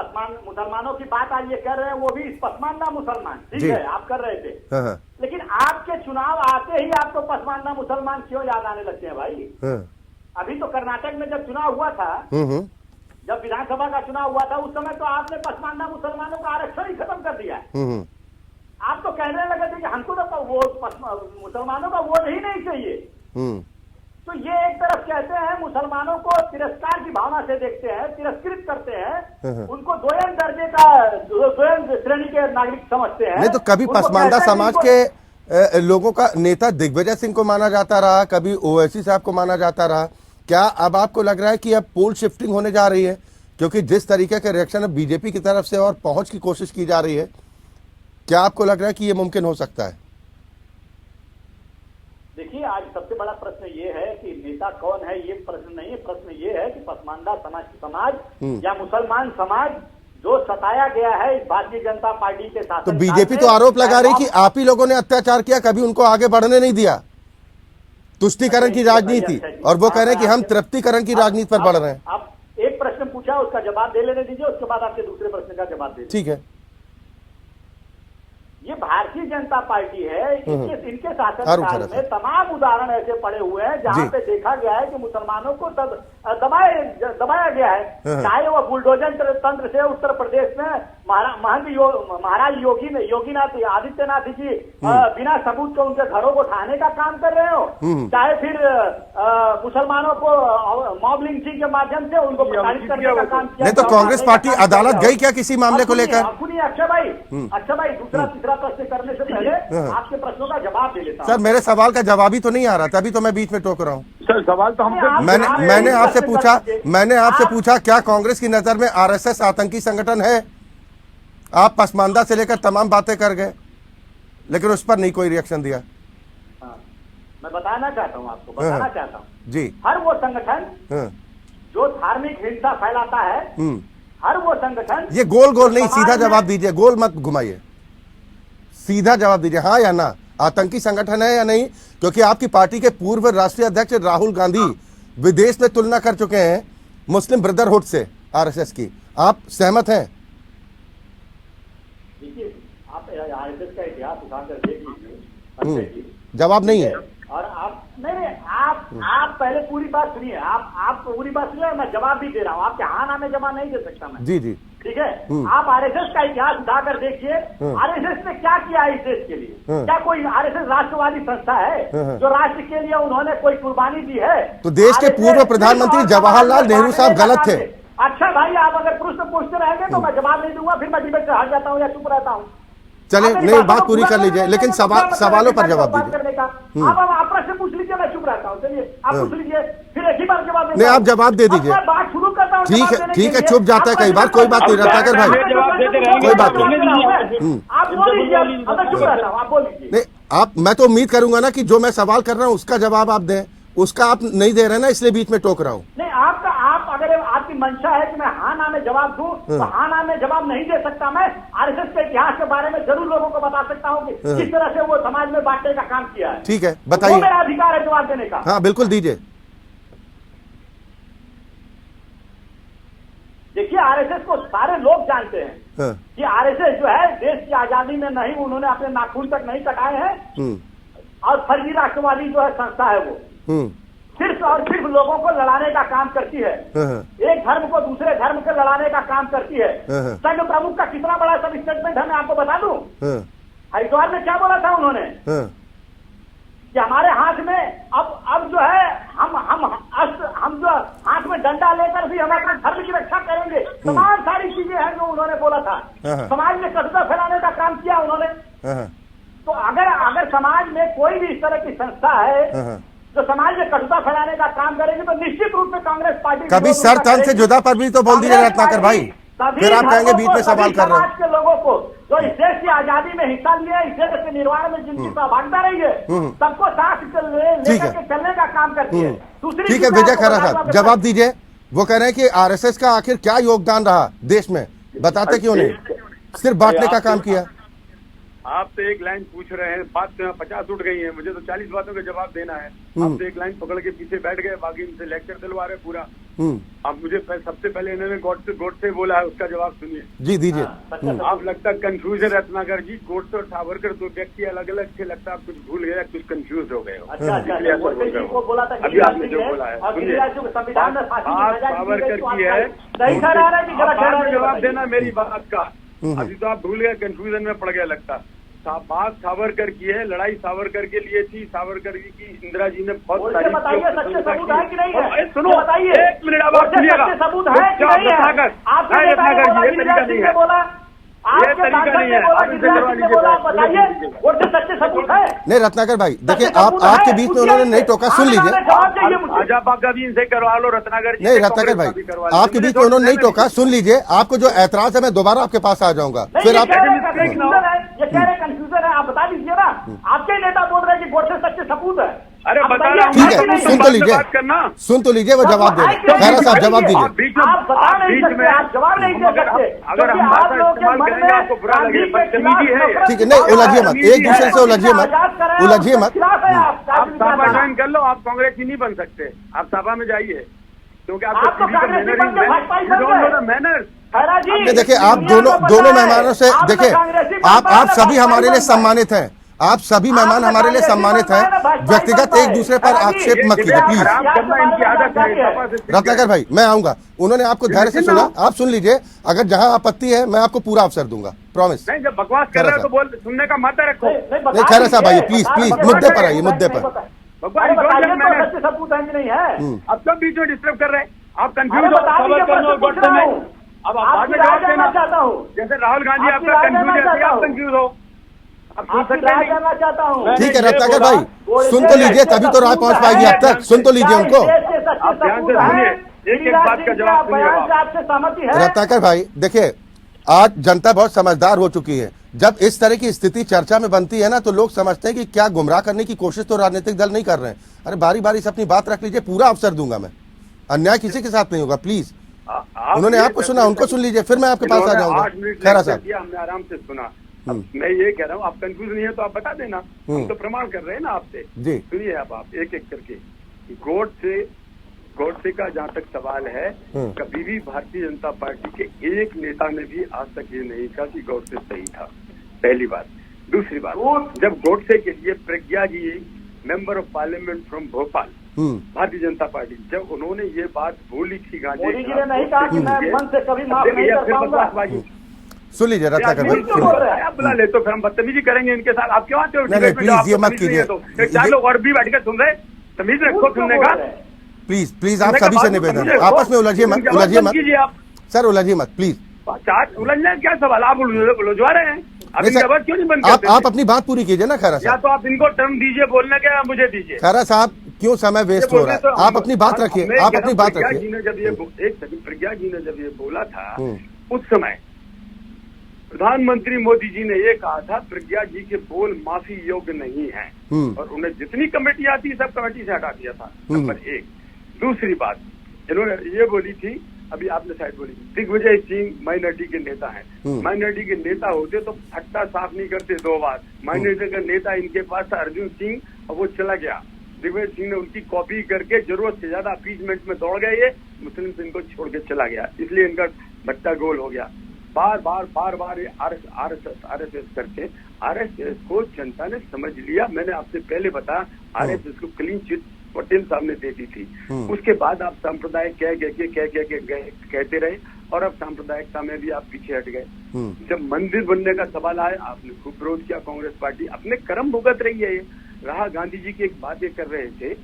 मुसलमानों की बात आज ये कर रहे हैं, वो भी पसमानदा मुसलमान, ठीक है, आप कर रहे थे। लेकिन आपके चुनाव आते ही आपको पसमानदा मुसलमान क्यों याद आने लगते हैं भाई? अभी तो कर्नाटक में जब चुनाव हुआ था, जब विधानसभा का चुनाव हुआ था, उस समय तो आपने पसमानदा मुसलमानों का आरक्षण ही खत्म कर दिया है। आप तो कहने लगे थे कि हमको तो वो मुसलमानों का वोट ही नहीं चाहिए। तो ये एक तरफ कहते हैं मुसलमानों को तिरस्कार की भावना से देखते हैं, तिरस्कृत करते हैं, उनको द्वयम दर्जे का, द्वयम श्रेणी के नागरिक समझते हैं। नहीं तो कभी पसमानदा समाज के लोगों का नेता दिग्विजय सिंह को माना जाता रहा, कभी ओवैसी साहब को माना जाता रहा। क्या अब आपको लग रहा है कि अब पोल शिफ्टिंग होने जा रही है? क्योंकि जिस तरीके के रिएक्शन अब बीजेपी की तरफ से और पहुंच की कोशिश की जा रही है, क्या आपको लग रहा है कि ये मुमकिन हो सकता है? देखिए, आज सबसे बड़ा प्रश्न ये है कि नेता कौन है, ये प्रश्न नहीं है। प्रश्न ये है कि पसमानदा समाज या मुसलमान समाज जो सताया गया है इस भारतीय जनता पार्टी के साथ। तो बीजेपी तो आरोप लगा रही कि आप ही लोगों ने अत्याचार किया, कभी उनको आगे बढ़ने नहीं दिया, तुष्टीकरण की राजनीति, और वो कह रहे हैं कि हम तृप्तिकरण की राजनीति पर बढ़ रहे हैं। आप एक प्रश्न पूछा, उसका जवाब दे लेने दीजिए, उसके बाद आपके दूसरे प्रश्न का जवाब दे। ठीक है। ये भारतीय जनता पार्टी है, इनके शासनकाल में तमाम उदाहरण ऐसे पड़े हुए हैं जहां पे देखा गया है कि मुसलमानों को दबाया गया है। चाहे वो बुलडोजर तंत्र से उत्तर प्रदेश में महाराज योगीनाथ आदित्यनाथ जी बिना सबूत के उनके घरों को ढाने का काम कर रहे हो, चाहे फिर मुसलमानों को मॉब लिंचिंग के माध्यम से उनको प्रताड़ित करने का काम किया। नहीं तो कांग्रेस पार्टी अदालत गई क्या किसी मामले को लेकर? अक्षय भाई दूसरा तीसरा प्रश्न करने से पहले आपके प्रश्नों का जवाब दे लेता हूं। सर मेरे सवाल का जवाब ही तो नहीं आ रहा, तभी तो मैं बीच में टोक रहा हूं। सर सवाल तो हमसे मैंने आपसे पूछा क्या कांग्रेस की नजर में आरएसएस आतंकी संगठन है? आप पसमानदा से लेकर तमाम बातें कर गए। लेकिन उस पर नहीं कोई रिएक्शन दिया। हाँ, मैं बताना चाहता हूँ आपको, बताना चाहता हूँ जी। हर वो संगठन जो धार्मिक हिंसा फैलाता है, हर वो संगठन, ये गोल गोल नहीं, सीधा जवाब दीजिए, गोल मत घुमाइए, सीधा जवाब दीजिए, हाँ या ना, आतंकी संगठन है या नहीं? क्योंकि आपकी पार्टी के पूर्व राष्ट्रीय अध्यक्ष राहुल गांधी विदेश में तुलना कर चुके हैं मुस्लिम ब्रदरहुड से आरएसएस की, आप सहमत हैं? देखिए, आप आरएसएस का इतिहास उठाकर देख लीजिए, जवाब नहीं है। और आप नहीं, आप पहले पूरी बात सुनिए, आप पूरी बात सुनिए, मैं जवाब भी दे रहा हूँ, आपके हाँ ना में जवाब नहीं दे सकता मैं। जी जी, ठीक है। आप आरएसएस का इतिहास उठाकर देखिए, आरएसएस ने क्या किया इस देश के लिए? क्या कोई आरएसएस राष्ट्रवादी संस्था है जो राष्ट्र के लिए उन्होंने कोई कुर्बानी दी है? तो देश के पूर्व प्रधानमंत्री जवाहरलाल नेहरू साहब गलत थे। अच्छा भाई, आप अगर प्रश्न पूछते रहेंगे तो मैं जवाब नहीं दूंगा, फिर मैं डिबेट से हट जाता हूँ या चुप रहता हूँ। चले नहीं, बात पूरी कर लीजिए, लेकिन सवालों पर जवाब दीजिए। आप प्रश्न पूछ लीजिए, मैं चुप रहता हूँ। चलिए आप पूछ लीजिए, फिर एक ही बार जवाब नहीं, आप जवाब दे दीजिए। बात शुरू करता हूँ। ठीक है, चुप जाता है कई बार, कोई बात नहीं, रत्नाकर भाई कोई बात नहीं, आप बोल लीजिए, मैं चुप रहता हूँ, आप बोल लीजिए। नहीं, आप, मैं तो उम्मीद करूंगा ना कि जो मैं सवाल कर रहा हूँ उसका जवाब आप दें, उसका आप नहीं दे रहे ना, इसलिए बीच में टोक रहा हूँ। नहीं, आप अगर आपकी मंशा है कि मैं हाँ ना में जवाब दूं, तो हाँ ना में जवाब नहीं दे सकता। मैं आरएसएस के इतिहास के बारे में जरूर लोगों को बता सकता हूँ कि किस तरह से वो समाज में बांटने का काम किया है। ठीक है, बताइए। वो मेरा अधिकार है जवाब देने का। हाँ बिल्कुल दीजिए। देखिए, आरएसएस को सारे लोग जानते हैं कि आरएसएस जो है देश की आजादी में नहीं, उन्होंने अपने नाखून तक नहीं कटाए हैं, और फर्जी राष्ट्रवादी जो है संस्था है वो सिर्फ और सिर्फ लोगों को लड़ाने का काम करती है, एक धर्म को दूसरे धर्म से लड़ाने का काम करती है। संघ प्रमुख का कितना बड़ा सब स्टेटमेंट है, मैं आपको बता दूं। हरिद्वार में क्या बोला था उन्होंने कि हमारे हाथ में अब जो है हम जो हाथ में डंडा लेकर भी हम अपने धर्म की रक्षा करेंगे। तमाम सारी चीजें हैं जो उन्होंने बोला था। समाज में कटुता फैलाने का काम किया उन्होंने। तो अगर समाज में कोई भी इस तरह की संस्था है जो समाज में कटुता फैलाने का काम करेगी, तो निश्चित रूप से कांग्रेस पार्टी कभी सर तन से जुदा पर भी तो बोल दीजिए रत्नाकर भाई, फिर आप कहेंगे बीच में सवाल कर रहे हैं। समाज के लोगों को जो इस देश की आजादी में हिस्सा लिए, इस देश के निर्माण में जिनकी सहभागिता रही है, सबको साथ लेकर के चलने का काम करती है। ठीक है, विजय खन्ना साहब जवाब दीजिए। वो कह रहे हैं कि आरएसएस का आखिर क्या योगदान रहा देश में, बताते क्यों नहीं, सिर्फ बांटने का काम किया। आप तो एक लाइन पूछ रहे हैं, बात 50 उठ गई है, मुझे तो 40 बातों का जवाब देना है। आप तो एक लाइन पकड़ के पीछे बैठ गए, बाकी इनसे लेक्चर दिलवा रहे पूरा। अब मुझे सबसे पहले इन्होंने गोडसे बोला है, उसका जवाब सुनिए। जी दीजिए। आप लगता कंफ्यूज है रत्नाकर जी, गोडसे और सावरकर दो व्यक्ति अलग अलग थे, लगता आप कुछ भूल गए, कुछ कंफ्यूज हो गए हो। अभी आपने जो बोला है सुनिए, आप सावरकर की है, जवाब देना मेरी बात का। अभी तो आप भूल गए, कंफ्यूजन में पड़ गया लगता। बात सावरकर की है, लड़ाई सावरकर के लिए थी, सावरकर जी की इंदिरा जी ने बहुत बताइए, सच्चे सबूत है कि नहीं है? सुनो, बताइए, एक मिनट आप सुनिएगा। सबूत है कि नहीं है? आपके रत्नाकर जी, ये तरीका नहीं है, बोला, ये तरीका नहीं है, आप इनसे करवा बताइए, वो सच्चे सबूत है। नहीं रत्नाकर भाई देखिए, आपके बीच में उन्होंने नहीं टोका, सुन लीजिए। भाजपा भी इनसे करवा लो रत्नाकर जी। नहीं रत्नाकर भाई, आपके बीच में उन्होंने नहीं टोका, सुन लीजिए। आपको जो ऐतराज है मैं दोबारा आपके पास आ जाऊंगा, फिर आप ये कह रहे कंफ्यूजन है, आप बता दीजिए ना। आपके नेता बोल रहे हैं कि गोडसे सच्चे सबूत है। अरे बता रहा हूं, ठीक है, सुन तो लीजिए, सुन तो लीजिए, वो जवाब दे रहे। खैरा साहब जवाब दीजिए। आप बता नहीं सकते, आप जवाब नहीं दे सकते। अगर हम भाषा इस्तेमाल करेंगे आपको बुरा लगे, बदतमीजी है। ठीक है, नहीं उलझिए मत, एक दूसरे से उलझिए मत, उलझिए मत। आप सभा ज्वाइन कर लो, आप कांग्रेस ही नहीं बन सकते, आप सभा में जाइए, क्योंकि आपको मैनर। देखिए, आप दोनों मेहमानों से देखिए, आप सभी हमारे लिए सम्मानित हैं, आप सभी मेहमान हमारे लिए सम्मानित हैं। व्यक्तिगत एक दूसरे पर आक्षेप मत कीजिए प्लीज। रत्नाकर भाई मैं आऊंगा, उन्होंने आपको धैर्य से सुना, आप सुन लीजिए। अगर जहां आपत्ति है मैं आपको पूरा अवसर दूंगा, प्रॉमिस। नहीं, जब बकवास कर रहे हो तो बोल, सुनने का मत रखो। नहीं खैरा साहब आइए प्लीज, प्लीज मुद्दे पर आइए, मुद्दे पर। सबूत है कि नहीं है? अब सब बीच में डिस्टर्ब कर रहे हैं, आप कंफ्यूज हो। अब बाद में जवाब देना चाहता हूँ, जैसे राहुल गांधी आपका कंफ्यूज है, आप कंफ्यूज हो। ठीक है रत्नाकर भाई, सुन तो लीजिए, तभी तो राय पहुंच पाएगी आप तक। सुन तो लीजिए उनको। ध्यान से सुनिए, एक एक बात का जवाब सुनिए। रत्नाकर भाई देखिए, आज जनता बहुत समझदार हो चुकी है। जब इस तरह की स्थिति चर्चा में बनती है ना, तो लोग समझते हैं कि क्या गुमराह करने की कोशिश तो राजनीतिक दल नहीं कर रहे हैं। अरे बारी बारी से अपनी बात रख लीजिए, पूरा अवसर दूंगा मैं, अन्याय किसी के साथ नहीं होगा, प्लीज। उन्होंने आपको सुना, उनको सुन लीजिए, फिर मैं आपके पास आ जाऊंगा। खैरा साहब, हमने आराम से सुना। मैं ये कह रहा हूँ, आप कंफ्यूज नहीं है तो आप बता देना, हम तो प्रमाण कर रहे हैं ना आपसे जी। सुनिए आप एक एक करके। गोडसे का जहाँ तक सवाल है, कभी भी भारतीय जनता पार्टी के एक नेता ने भी आज तक ये नहीं कहा कि गोडसे सही था, पहली बात। दूसरी बात, जब गोडसे के लिए Pragya ji member of parliament from Bhopal Bharatiya Janata party, जब उन्होंने ये बात बोली थी गांधी मोदी जी ने नहीं कहा कि मैं मन से कभी माफ नहीं कर पाऊंगा। सुन लीजिए रत्नाकर भाई, आप बुला ले तो फिर हम बदतमीजी करेंगे इनके साथ। आप क्यों आते हो? नहीं प्लीज ये मत कीजिए, चार लोग और भी बैठ कर सुन रहे, तमीज रखो सुनने का। प्लीज प्लीज आप सभी से निवेदन है, आपस में उलझिए मत, उलझिए मत सर, उलझिए मत प्लीज। उलझना क्या सवाल, आप उलझवा रहे हैं। क्यों नहीं बंद करते? आप अपनी बात पूरी कीजिए ना खैरा साहब। या तो आप इनको टर्म दीजिए बोलने के, या मुझे दीजिए। खैरा साहब क्यों समय वेस्ट हो रहा है, आप अपनी बात रखिए, आप अपनी बात रखिए। प्रज्ञा जी ने जब ये बोला था, उस समय प्रधानमंत्री मोदी जी ने ये कहा था प्रज्ञा जी के बोल माफी योग्य नहीं है, और उन्हें जितनी कमेटी आती सब कमेटी से हटा दिया था, नंबर एक। दूसरी बात, इन्होंने ये बोली थी, अभी आपने शायद बोली, दिग्विजय सिंह माइनॉरिटी के नेता हैं। माइनॉरिटी के नेता होते तो फट्टा साफ नहीं करते 2 बार। माइनॉरिटी का नेता इनके पास था अर्जुन सिंह, और वो चला गया। दिग्विजय सिंह ने उनकी कॉपी करके जरूरत से ज्यादा अपीजमेंट में दौड़ गए, ये मुस्लिम से इनको छोड़ के चला गया, इसलिए इनका भट्टा गोल हो गया। बार बार ये आरएसएस करके, आरएसएस को जनता ने समझ लिया। मैंने आपसे पहले बताया, आरएसएस को क्लीन चिट पटेल साहब ने दे दी थी। उसके बाद आप सांप्रदायिक कहते रहे, और अब सांप्रदायिकता में भी आप पीछे हट गए। जब मंदिर बनने का सवाल आया, आपने खूब विरोध किया। कांग्रेस पार्टी अपने कर्म भुगत रही है। रहा गांधी जी की एक बात ये कर रहे थे,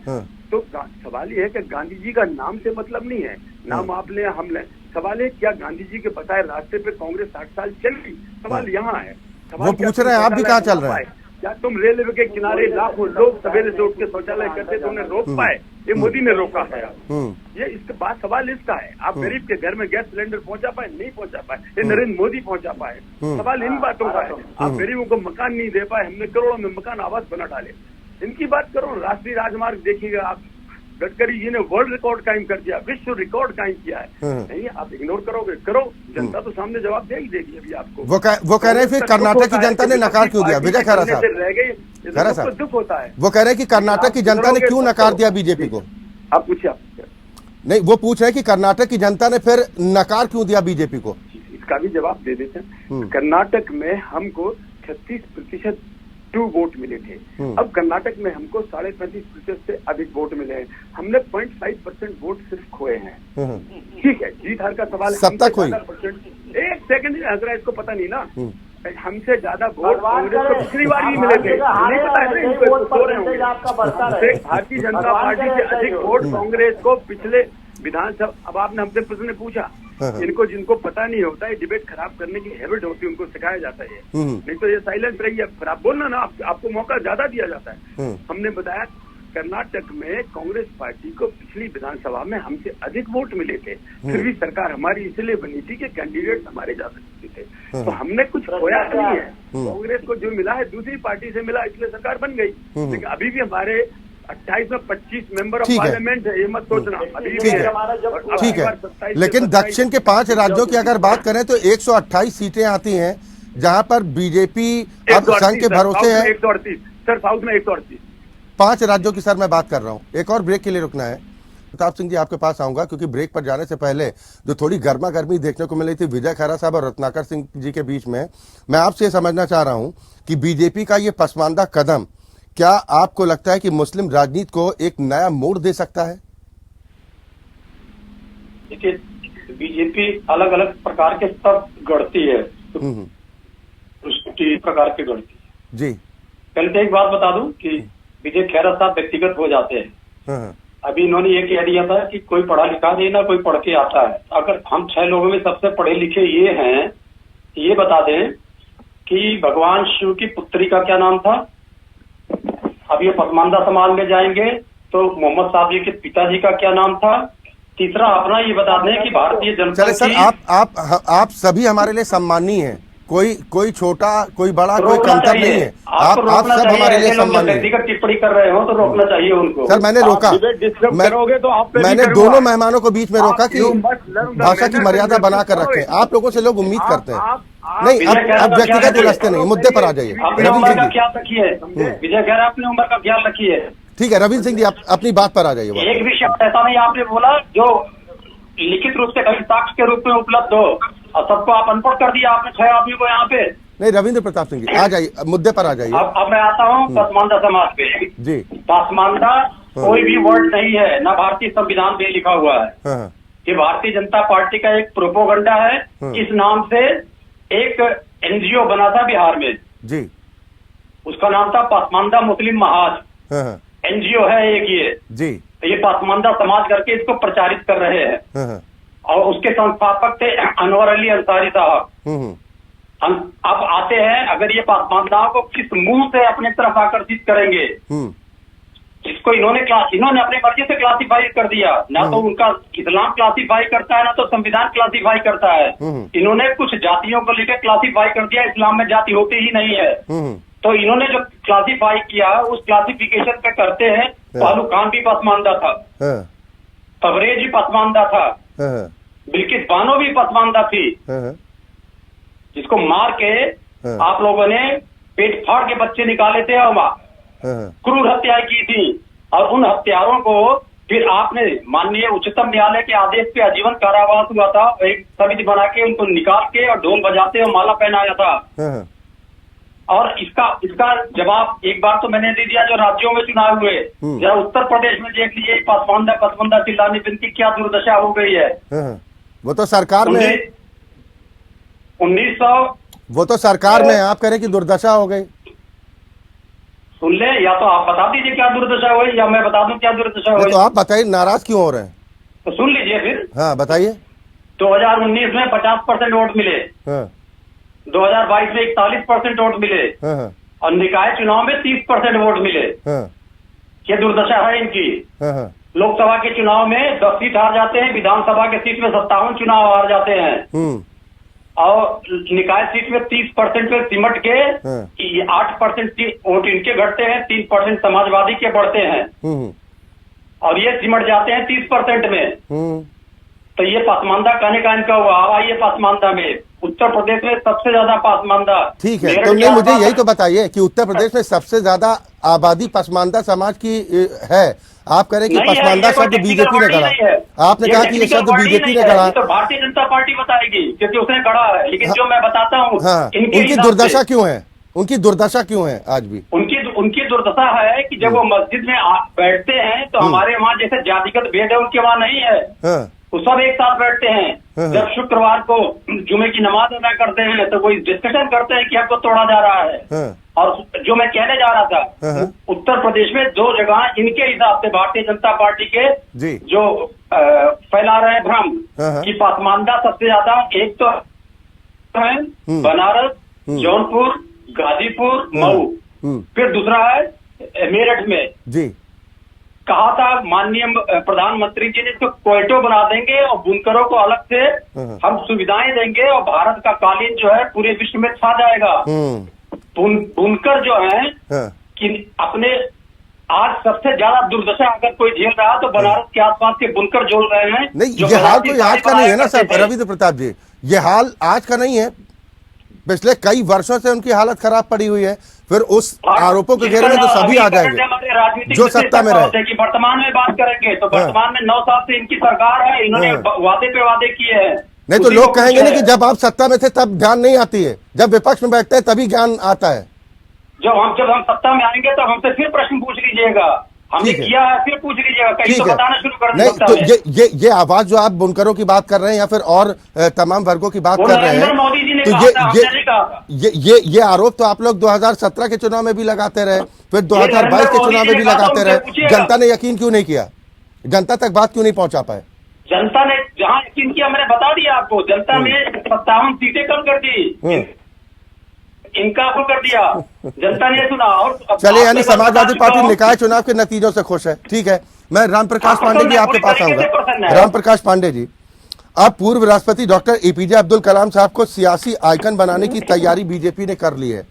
तो सवाल ये है कि गांधी जी का नाम से मतलब नहीं है, नाम आप ले हम ले। सवाल है क्या गांधी जी के बताए रास्ते पे कांग्रेस 60 साल चल गई? सवाल यहाँ है। वो पूछ रहे हैं, आप भी कहाँ चल रहे हैं? क्या तुम रेलवे के किनारे लाखों लोग सवेरे से उठ के शौचालय करते तो उन्हें रोक पाए? ये मोदी ने रोका है। ये इसके बाद सवाल इसका है, आप गरीब के घर में गैस सिलेंडर पहुंचा पाए? नहीं पहुंचा पाए। ये नरेंद्र मोदी पहुंचा पाए। सवाल इन बातों का है। आप गरीबों को मकान नहीं दे पाए, हमने करोड़ों में मकान आवास बना डाले। इनकी बात करो। राष्ट्रीय राजमार्ग देखिएगा आप, गडकरी जी ने वर्ल्ड रिकॉर्ड कायम कर दिया, विश्व रिकॉर्ड कायम किया है। नहीं, आप इग्नोर करोगे, करो, जनता तो सामने जवाब दे ही देगी अभी आपको। वो कह रहे हैं फिर कर्नाटक की जनता ने नकार क्यों दिया? विजय खैरा साहब रह गई, खैरा साहब दुख होता है। वो कह रहे हैं कि कर्नाटक की जनता ने क्यों नकार दिया बीजेपी को? आप पूछिए। नहीं, वो पूछ रहे हैं कि कर्नाटक की जनता ने फिर नकार क्यों दिया बीजेपी को? इसका भी जवाब दे देते हैं। कर्नाटक में हमको 36% वोट मिले थे। अब कर्नाटक में हमको 35.5% से अधिक वोट मिले हैं। हमने 0.5% वोट सिर्फ खोए हैं। ठीक है, जीत हार का सवाल है। सब तक हुई। एक सेकंड हजरा, इसको पता नहीं ना, हमसे ज्यादा वोट कांग्रेस को पिछली बार ही मिले थे। नहीं पता है इनको, सो रहे होंगे। भारतीय जनता पार्टी से अधिक वोट कांग्रेस को पिछले विधानसभा। अब आपने हमसे प्रश्न पूछा, इनको जिनको पता नहीं होता है, डिबेट खराब करने की हैबिट होती है, उनको सिखाया जाता है। नहीं तो ये साइलेंस रही है, फिर आप बोलना ना, आपको मौका ज्यादा दिया जाता है। हमने बताया कर्नाटक में कांग्रेस पार्टी को पिछली विधानसभा में हमसे अधिक वोट मिले थे, फिर भी सरकार हमारी इसलिए बनी थी कि कैंडिडेट हमारे जा सकते थे। तो हमने कुछ खोया नहीं है। कांग्रेस को जो मिला है दूसरी पार्टी से मिला, इसलिए सरकार बन गई। लेकिन अभी भी हमारे 28 में 25 मेंबर ऑफ पार्लियामेंट है, ये मत सोचना। ठीक है, लेकिन दक्षिण के 5 राज्यों की अगर बात करें तो 128 सीटें आती हैं, जहां पर बीजेपी अब संघ के भरोसे है। 138 सर, साउथ में 138। 5 राज्यों की सर मैं बात कर रहा हूं। एक और ब्रेक के लिए रुकना है। प्रताप सिंह जी आपके पास आऊंगा, क्योंकि ब्रेक पर जाने से पहले जो थोड़ी गर्मा गर्मी देखने को मिली थी विजय खैरा साहब और रत्नाकर सिंह जी के बीच में, मैं आपसे समझना चाह रहा हूं कि बीजेपी का ये पसमानदा कदम क्या आपको लगता है कि मुस्लिम राजनीति को एक नया मोड़ दे सकता है? देखिए, बीजेपी अलग अलग प्रकार के सब गढ़ती है, प्रकार के गढ़ती है जी। पहले तो एक बात बता दूं कि विजय खैरा साहब व्यक्तिगत हो जाते हैं। अभी इन्होंने ये कह दिया था कि कोई पढ़ा लिखा नहीं ना कोई पढ़ के आता है। अगर हम 6 लोगों में सबसे पढ़े लिखे ये हैं, ये बता दें कि भगवान शिव की पुत्री का क्या नाम था? अब ये पसमानदा समाज में जाएंगे तो मोहम्मद साहब जी के पिताजी का क्या नाम था? तीसरा अपना ये बता दें कि भारतीय जनता चले सर, आप सभी हमारे लिए सम्मानीय हैं, कोई छोटा कोई बड़ा कोई कमतर नहीं है, आप सब हमारे लिए सम्मानीय हैं। व्यक्तिगत टिप्पणी कर रहे हो तो रोकना चाहिए उनको। सर मैंने रोका, मैंने दोनों मेहमानों को बीच में रोका कि भाषा की मर्यादा बना कर रखें। आप लोगों से लोग उम्मीद करते हैं। नहीं, अब व्यक्तिगत उलझते नहीं, मुद्दे पर आ जाइए। रविंद्र सिंह जी ख्याल रखिए, विजय खैर अपनी उम्र का ख्याल रखिए। ठीक है रविंद्र सिंह जी, आप अपनी बात पर आ जाइए। एक भी शब्द ऐसा नहीं आपने बोला जो लिखित रूप से कभी साक्ष्य के रूप में उपलब्ध हो, और सबको आप अनपढ़ कर दिया आपने 6 आदमी को यहाँ पे। नहीं रविंद्र प्रताप सिंह जी, आ जाइए, मुद्दे पर आ जाइए। अब मैं आता हूँ पसमानदा समाज पे जी। पसमानदा कोई भी वर्ड नहीं है, ना भारतीय संविधान में लिखा हुआ है। ये भारतीय जनता पार्टी का एक प्रोपोगंडा है। इस नाम से एक एनजीओ बना था बिहार में जी, उसका नाम था पसमानदा मुस्लिम महाज। एनजीओ है एक ये जी, तो ये पसमानदा समाज करके इसको प्रचारित कर रहे हैं। और उसके संस्थापक थे अनवर अली अंसारी साहब। अब आते हैं, अगर ये पसमानदाओं को किस मुंह से अपने तरफ आकर्षित करेंगे, जिसको इन्होंने अपने मर्जी से क्लासिफाई कर दिया, ना तो उनका इस्लाम क्लासिफाई करता है ना तो संविधान क्लासिफाई करता है। इन्होंने कुछ जातियों को लेकर क्लासिफाई कर दिया, इस्लाम में जाति होती ही नहीं है। तो इन्होंने जो क्लासिफाई किया उस क्लासिफिकेशन पे करते हैं। फालू खान भी पसमानदा था, तबरेज भी पसमानदा था, बिल्किस बानो भी पसमानदा थी, जिसको मार के आप लोगों ने पेट फाड़ के बच्चे निकाले थे और क्रूर हत्याएं की थी। और उन हत्यारों को फिर आपने माननीय उच्चतम न्यायालय के आदेश पे आजीवन कारावास हुआ था, एक समिति बना के उनको निकाल के और ढोल बजाते और माला पहनाया था। और इसका जवाब एक बार तो मैंने दे दिया, जो राज्यों में चुनाव हुए, जरा उत्तर प्रदेश में देख लीजिए, पसमानदा चिल्लाने बिन की क्या दुर्दशा हो गई है। वो तो सरकार में 1900 वो तो सरकार में, आप कह रहे कि दुर्दशा हो गई। सुन ले, या तो आप बता दीजिए क्या दुर्दशा हुई या मैं बता दूं क्या दुर्दशा हुई। तो आप बताइए, नाराज क्यों हो रहे हैं? तो सुन लीजिए फिर। हाँ बताइए। 2019 में 50% वोट मिले, 2022 में 41% वोट मिले, और निकाय चुनाव में 30% वोट मिले। ये दुर्दशा है इनकी। लोकसभा के चुनाव में 10 सीट हार जाते हैं, विधानसभा के सीट में 57 चुनाव हार जाते हैं, और निकाय सीट में 30% पे सिमट के 8% वोट इनके घटते हैं, 3% समाजवादी के बढ़ते हैं, और ये सिमट जाते हैं 30% में। तो ये पसमानदा कहने का इनका हुआ। अब आइए पसमानदा में, उत्तर प्रदेश में सबसे ज्यादा पसमानदा। ठीक है, तो नहीं मुझे यही तो बताइए कि उत्तर प्रदेश में सबसे ज्यादा आबादी पसमानदा समाज की है। आप कह रहे कि पसमानदा शब्द बीजेपी ने गढ़ा, आपने कहा कि ये शब्द बीजेपी ने गढ़ा, तो भारतीय जनता पार्टी बताएगी क्योंकि उसने गढ़ा है। लेकिन जो मैं बताता हूँ, उनकी दुर्दशा क्यों है, उनकी दुर्दशा क्यों है आज भी? उनकी दुर्दशा है कि जब वो मस्जिद में बैठते हैं तो हमारे वहाँ जैसे जातिगत भेद है उनके वहाँ नहीं है। वो सब एक साथ बैठते हैं। जब शुक्रवार को जुमे की नमाज अदा करते हैं तो कोई डिस्कशन करते हैं कि आपको तोड़ा जा रहा है। और जो मैं कहने जा रहा था, उत्तर प्रदेश में 2 जगह इनके हिसाब से भारतीय जनता पार्टी के जो फैला रहे भ्रम कि पसमानदा सबसे ज्यादा, एक तो है बनारस, जौनपुर, गाजीपुर, मऊ, फिर दूसरा है मेरठ में। जी कहा था माननीय प्रधानमंत्री जी ने, इसको क्वेटो बना देंगे और बुनकरों को अलग से हम सुविधाएं देंगे और भारत का कालीन जो है पूरे विश्व में छा जाएगा। बुनकर जो है कि अपने आज सबसे ज्यादा दुर्दशा अगर कोई झेल रहा है तो बनारस के आसपास के बुनकर झेल रहे हैं। नहीं, ये हाल कोई आज का नहीं है ना सर रविंद्र प्रताप जी, ये हाल आज का नहीं है, पिछले कई वर्षों से उनकी हालत खराब पड़ी हुई है। फिर उस आरोपों के घेरे में तो सभी आ जाएंगे जो सत्ता में रहे। कि वर्तमान में बात करेंगे तो वर्तमान में 9 साल से इनकी सरकार है, इन्होंने वादे पे वादे किए हैं। नहीं तो लोग कहेंगे ना कि जब आप सत्ता में थे तब ज्ञान नहीं आती है, जब विपक्ष में बैठते हैं तभी ज्ञान आता है। जब हम सत्ता में आएंगे तो हमसे फिर प्रश्न पूछ लीजिएगा, हमने किया है फिर पूछ लीजिएगा, कहीं तो बताना शुरू कर नहीं तो ये आवाज जो आप बुनकरों की बात कर रहे हैं या फिर और तमाम वर्गों की बात कर रहे हैं, मोदी जी ने तो ये आरोप तो आप लोग 2017 के चुनाव में भी लगाते रहे, फिर 2022 के चुनाव में भी लगाते रहे। जनता ने यकीन क्यों नहीं किया, जनता तक बात क्यों नहीं पहुंचा पाए? जनता ने जहां यकीन किया मैंने बता दिया आपको, जनता ने 57 सीटें कम कर दी, इनका कर दिया, जनता ने सुना। और चलिए, यानी समाजवादी पार्टी निकाय चुनाव के नतीजों से खुश है, ठीक है। मैं राम प्रकाश पांडे जी आपके पास आऊंगा। राम प्रकाश पांडे जी, अब पूर्व राष्ट्रपति डॉक्टर एपीजे अब्दुल कलाम साहब को सियासी आइकन बनाने की तैयारी बीजेपी ने कर ली है।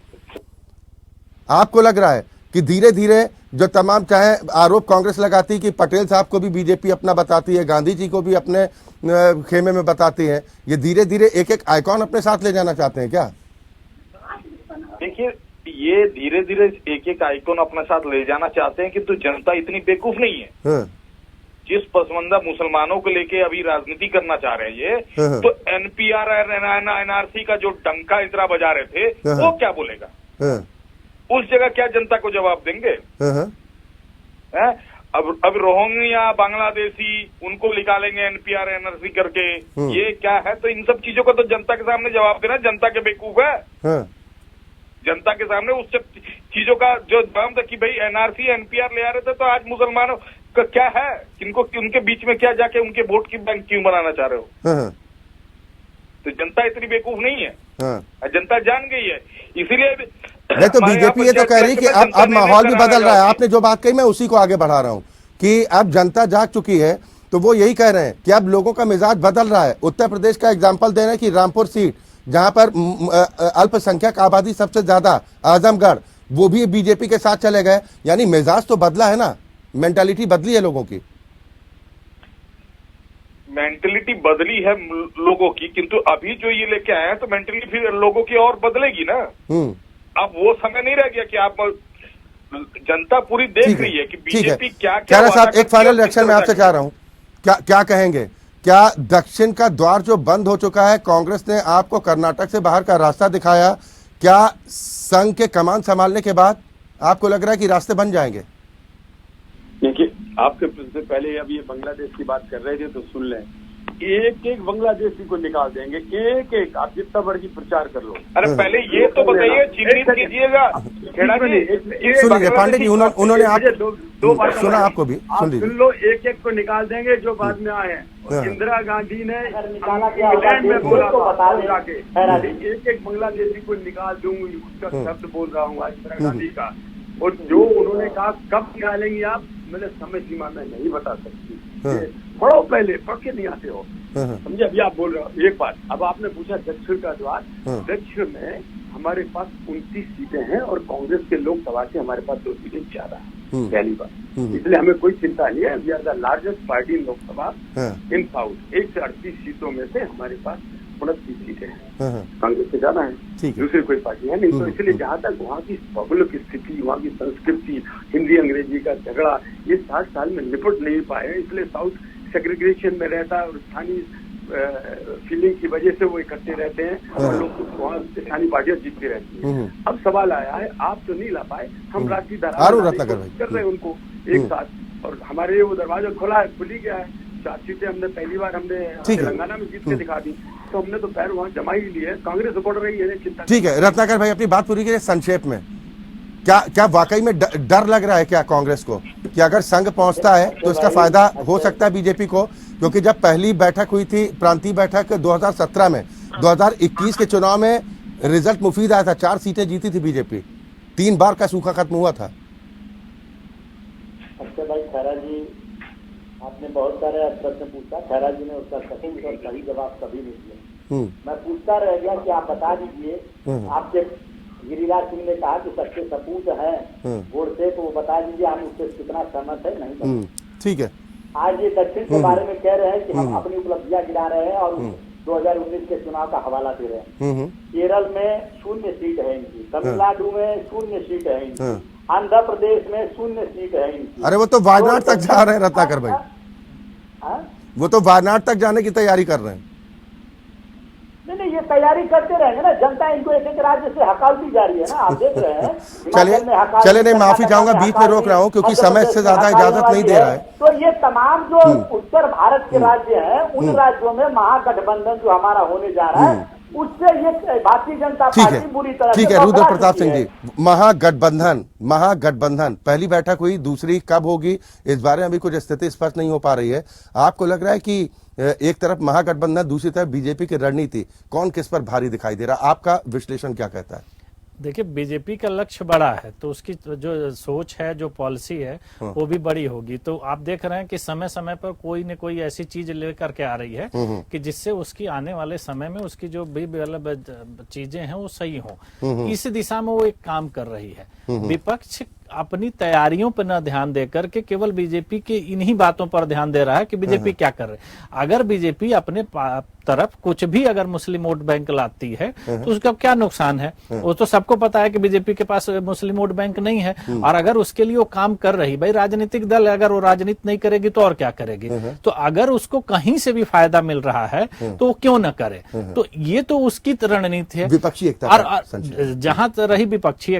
आपको लग रहा है कि धीरे धीरे जो तमाम चाहे आरोप कांग्रेस लगाती है कि पटेल साहब को भी बीजेपी अपना बताती है, गांधी जी को भी अपने खेमे में बताती है, ये धीरे धीरे एक एक आइकॉन अपने साथ ले जाना चाहते हैं क्या? देखिए, ये धीरे धीरे एक एक आइकॉन अपने साथ ले जाना चाहते हैं, किंतु जनता इतनी बेवकूफ नहीं है। जिस पसमंदा मुसलमानों को लेके अभी राजनीति करना चाह रहे हैं ये, तो एनपीआर एनआरसी का जो डंका इतना बजा रहे थे, वो क्या बोलेगा? उस जगह क्या जनता को जवाब देंगे? अब रोहिंग्या बांग्लादेशी उनको निकालेंगे एनपीआर एनआरसी करके, ये क्या है? तो इन सब चीजों का तो जनता के सामने जवाब देना। जनता के बेवकूफ है, जनता के सामने उस सब चीजों का जो जवाब था कि भाई एनआरसी एनपीआर ले आ रहे थे, तो आज मुसलमानों का क्या है? किनको उनके बीच में क्या जाके उनके वोट की बैंक क्यों बनाना चाह रहे हो? तो जनता इतनी बेवकूफ नहीं है, जनता जान गई है। इसीलिए नहीं तो बीजेपी ये तो कह रही है कि अब माहौल भी बदल रहा है। आपने जो बात कही मैं उसी को आगे बढ़ा रहा हूं कि अब जनता जाग चुकी है, तो वो यही कह रहे हैं कि अब लोगों का मिजाज बदल रहा है। उत्तर प्रदेश का एग्जांपल दे रहे हैं कि रामपुर सीट जहां पर अल्पसंख्यक आबादी सबसे ज्यादा, आजमगढ़, वो भी बीजेपी के साथ चले गए। यानी मिजाज तो बदला है ना, मेंटालिटी बदली है लोगों की। मेंटलिटी बदली है लोगों की, किंतु अभी जो ये लेके आए हैं तो मेंटलिटी फिर लोगों की और बदलेगी ना। अब वो समय नहीं रह गया कि आप, जनता पूरी देख रही है कि बीजेपी क्या क्या। साहब, एक फाइनल रिएक्शन मैं आपसे चाह रहा हूं, क्या कहेंगे? क्या दक्षिण का द्वार जो बंद हो चुका है, कांग्रेस ने आपको कर्नाटक से बाहर का रास्ता दिखाया, क्या संघ के कमान संभालने के बाद आपको लग रहा है कि रास्ते बन जाएंगे? देखिए, आपके पहले अब ये बांग्लादेश की बात कर रहे थे तो सुन लें, एक एक बांग्लादेशी को निकाल देंगे, एक एक। आप जितना मर्जी प्रचार कर लो। अरे पहले ये तो बताइए, चिन्हित कीजिएगा। सुनिए पांडे जी, उन्होंने आप दो बार सुना, आपको भी सुन लो। एक एक को निकाल देंगे जो बाद में आए हैं। इंदिरा गांधी ने इंग्लैंड में बोला एक एक बांग्लादेशी को निकाल दूंगी, उसका शब्द बोल रहा हूँ आज इंदिरा गांधी का। और जो उन्होंने कहा कब निकालेंगे आप, मैंने समय सीमा में नहीं बता सकती। पढ़ो पहले, पढ़ के नहीं आते हो, समझे? अभी आप बोल रहे हो एक बात। अब आपने पूछा दक्षिण का द्वार। दक्षिण में हमारे पास 29 सीटें हैं और कांग्रेस के लोकसभा से हमारे पास 2 सीटें ज्यादा है, पहली बात। इसलिए हमें कोई चिंता नहीं है। We are the largest party in Lok Sabha in south. 138 सीटों में से हमारे पास 29 सीटें हैं, कांग्रेस से ज्यादा है। दूसरी कोई पार्टी है नहीं। तो इसलिए जहाँ तक वहाँ की भौगोलिक स्थिति, वहाँ की संस्कृति, हिंदी अंग्रेजी का झगड़ा, ये 60 साल में निपट नहीं पाए, इसलिए साउथ सेग्रीगेशन में रहता है और स्थानीय फीलिंग की वजह से वो इकट्ठे रहते हैं और लोग वहाँ स्थानीय पार्टियां जीतती रहती हैं। अब सवाल आया है, आप तो नहीं ला पाए, हम राष्ट्रीय धारा कर रहे हैं उनको एक साथ, और हमारे वो दरवाजा खुला है, खुल ही गया है। 4 सीटें हमने पहली बार हमने तेलंगाना में जीत के दिखा दी, तो हमने तो पैर वहाँ जमा ही लिए। कांग्रेस सपोर्ट रही है, चिंता। ठीक है रत्नाकर भाई, अपनी बात पूरी करिए संक्षेप में। क्या वाकई में डर लग रहा है क्या कांग्रेस को कि अगर संघ पहुंचता है तो इसका फायदा हो सकता है बीजेपी को? क्योंकि जब पहली बैठक हुई थी, प्रांतीय बैठक 2017 में, 2021 के चुनाव में रिजल्ट मुफीद आया था, 4 सीटें जीती थी बीजेपी, 3 बार का सूखा खत्म हुआ था। अच्छा भाई खैरा जी, आपने बहुत सारे प्रश्न पूछा, खैरा जी ने उसका सटीक और सही जवाब कभी नहीं दिया। मैं पूछता रह गया कि आप बता दीजिए, आपके गिरिराज सिंह ने कहा कि सच्चे सपूत हैं वोट से, तो वो बता दीजिए हम उससे कितना सहमत है नहीं। ठीक है, आज ये दक्षिण के बारे में कह रहे हैं कि हम अपनी उपलब्धियां गिरा रहे हैं और 2019 के चुनाव का हवाला दे रहे हैं। केरल में 0 सीट है इनकी, तमिलनाडु में 0 सीट है इनकी, आंध्र प्रदेश में 0 सीट है इनकी। अरे वो तो वायनाड तक जा रहे हैं रत्नाकर भाई, वो तो वायनाड तक जाने की तैयारी कर रहे हैं। नहीं, ये तैयारी करते रहेंगे ना, जनता इनको एक एक राज्य से हकालती जा रही है ना, आप देख रहे हैं। चलिए नहीं, माफी चाहूंगा, बीच में रोक रहा हूँ क्योंकि समय से ज्यादा इजाजत नहीं दे रहा है। तो ये तमाम जो उत्तर भारत के राज्य हैं, उन राज्यों में महागठबंधन जो हमारा होने जा रहा है, उससे ये भारतीय जनता पार्टी बुरी तरह। ठीक है रुद्र प्रताप सिंह जी, महागठबंधन पहली बैठक हुई, दूसरी कब होगी इस बारे में अभी कुछ स्थिति स्पष्ट नहीं हो पा रही है। आपको लग रहा है कि एक तरफ महागठबंधन, दूसरी तरफ बीजेपी की रणनीति, कौन किस पर भारी दिखाई दे रहा है? आपका विश्लेषण क्या कहता है? देखिए, बीजेपी का लक्ष्य बड़ा है तो उसकी जो सोच है, जो पॉलिसी है, वो भी बड़ी होगी। तो आप देख रहे हैं कि समय समय पर कोई न कोई ऐसी चीज लेकर के आ रही है कि जिससे उसकी आने वाले समय में उसकी जो भी मतलब चीजें हैं वो सही हो। इस दिशा में वो एक काम कर रही है। विपक्ष अपनी तैयारियों पर न ध्यान देकर के केवल बीजेपी के इन्हीं बातों पर ध्यान दे रहा है कि बीजेपी क्या कर रही है। अगर बीजेपी अपने तरफ कुछ भी अगर मुस्लिम वोट बैंक लाती है तो उसका क्या नुकसान है? वो तो सबको पता है कि बीजेपी के पास मुस्लिम वोट बैंक नहीं है। और अगर उसके लिए वो काम कर रही, भाई राजनीतिक दल अगर वो राजनीति नहीं करेगी तो और क्या करेगी? तो अगर उसको कहीं से भी फायदा मिल रहा है तो वो क्यों न करे? तो ये तो उसकी रणनीति है, विपक्षी एकता। और जहां रही विपक्षी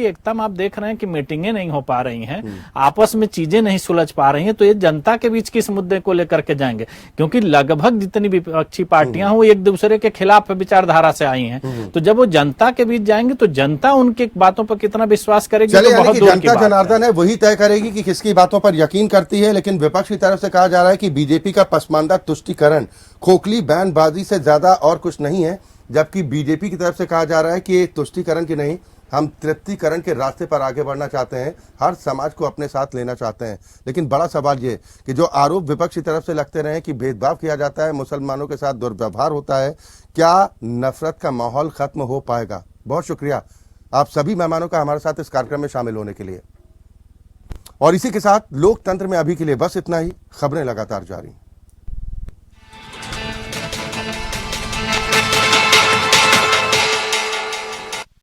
एकता में आप देख रहे हैं कि मीटिंगें नहीं हो पा रही हैं, आपस में चीजें नहीं सुलझ पा रही हैं। तो ये जनता के बीच किस मुद्दे को लेकर के जाएंगे? क्योंकि लगभग जितनी विपक्षी पार्टियां हो एक दूसरे के खिलाफ विचारधारा से आई हैं। तो जब वो जनता के बीच जाएंगे तो जनता उनकी बातों पर कितना विश्वास करेगी? तो बहुत दूर की जनता बात जनार्दन है वही तय करेगी कि किसकी बातों पर यकीन करती है। लेकिन विपक्ष की तरफ से कहा जा रहा है कि बीजेपी का पसमानदा तुष्टीकरण खोखली बयानबाजी से ज्यादा और कुछ नहीं है, जबकि बीजेपी की तरफ से कहा जा रहा है कि तुष्टीकरण की नहीं, हम तृप्तिकरण के रास्ते पर आगे बढ़ना चाहते हैं, हर समाज को अपने साथ लेना चाहते हैं। लेकिन बड़ा सवाल ये कि जो आरोप विपक्ष की तरफ से लगते रहे कि भेदभाव किया जाता है, मुसलमानों के साथ दुर्व्यवहार होता है, क्या नफरत का माहौल खत्म हो पाएगा? बहुत शुक्रिया आप सभी मेहमानों का हमारे साथ इस कार्यक्रम में शामिल होने के लिए। और इसी के साथ लोकतंत्र में अभी के लिए बस इतना ही। खबरें लगातार जारी।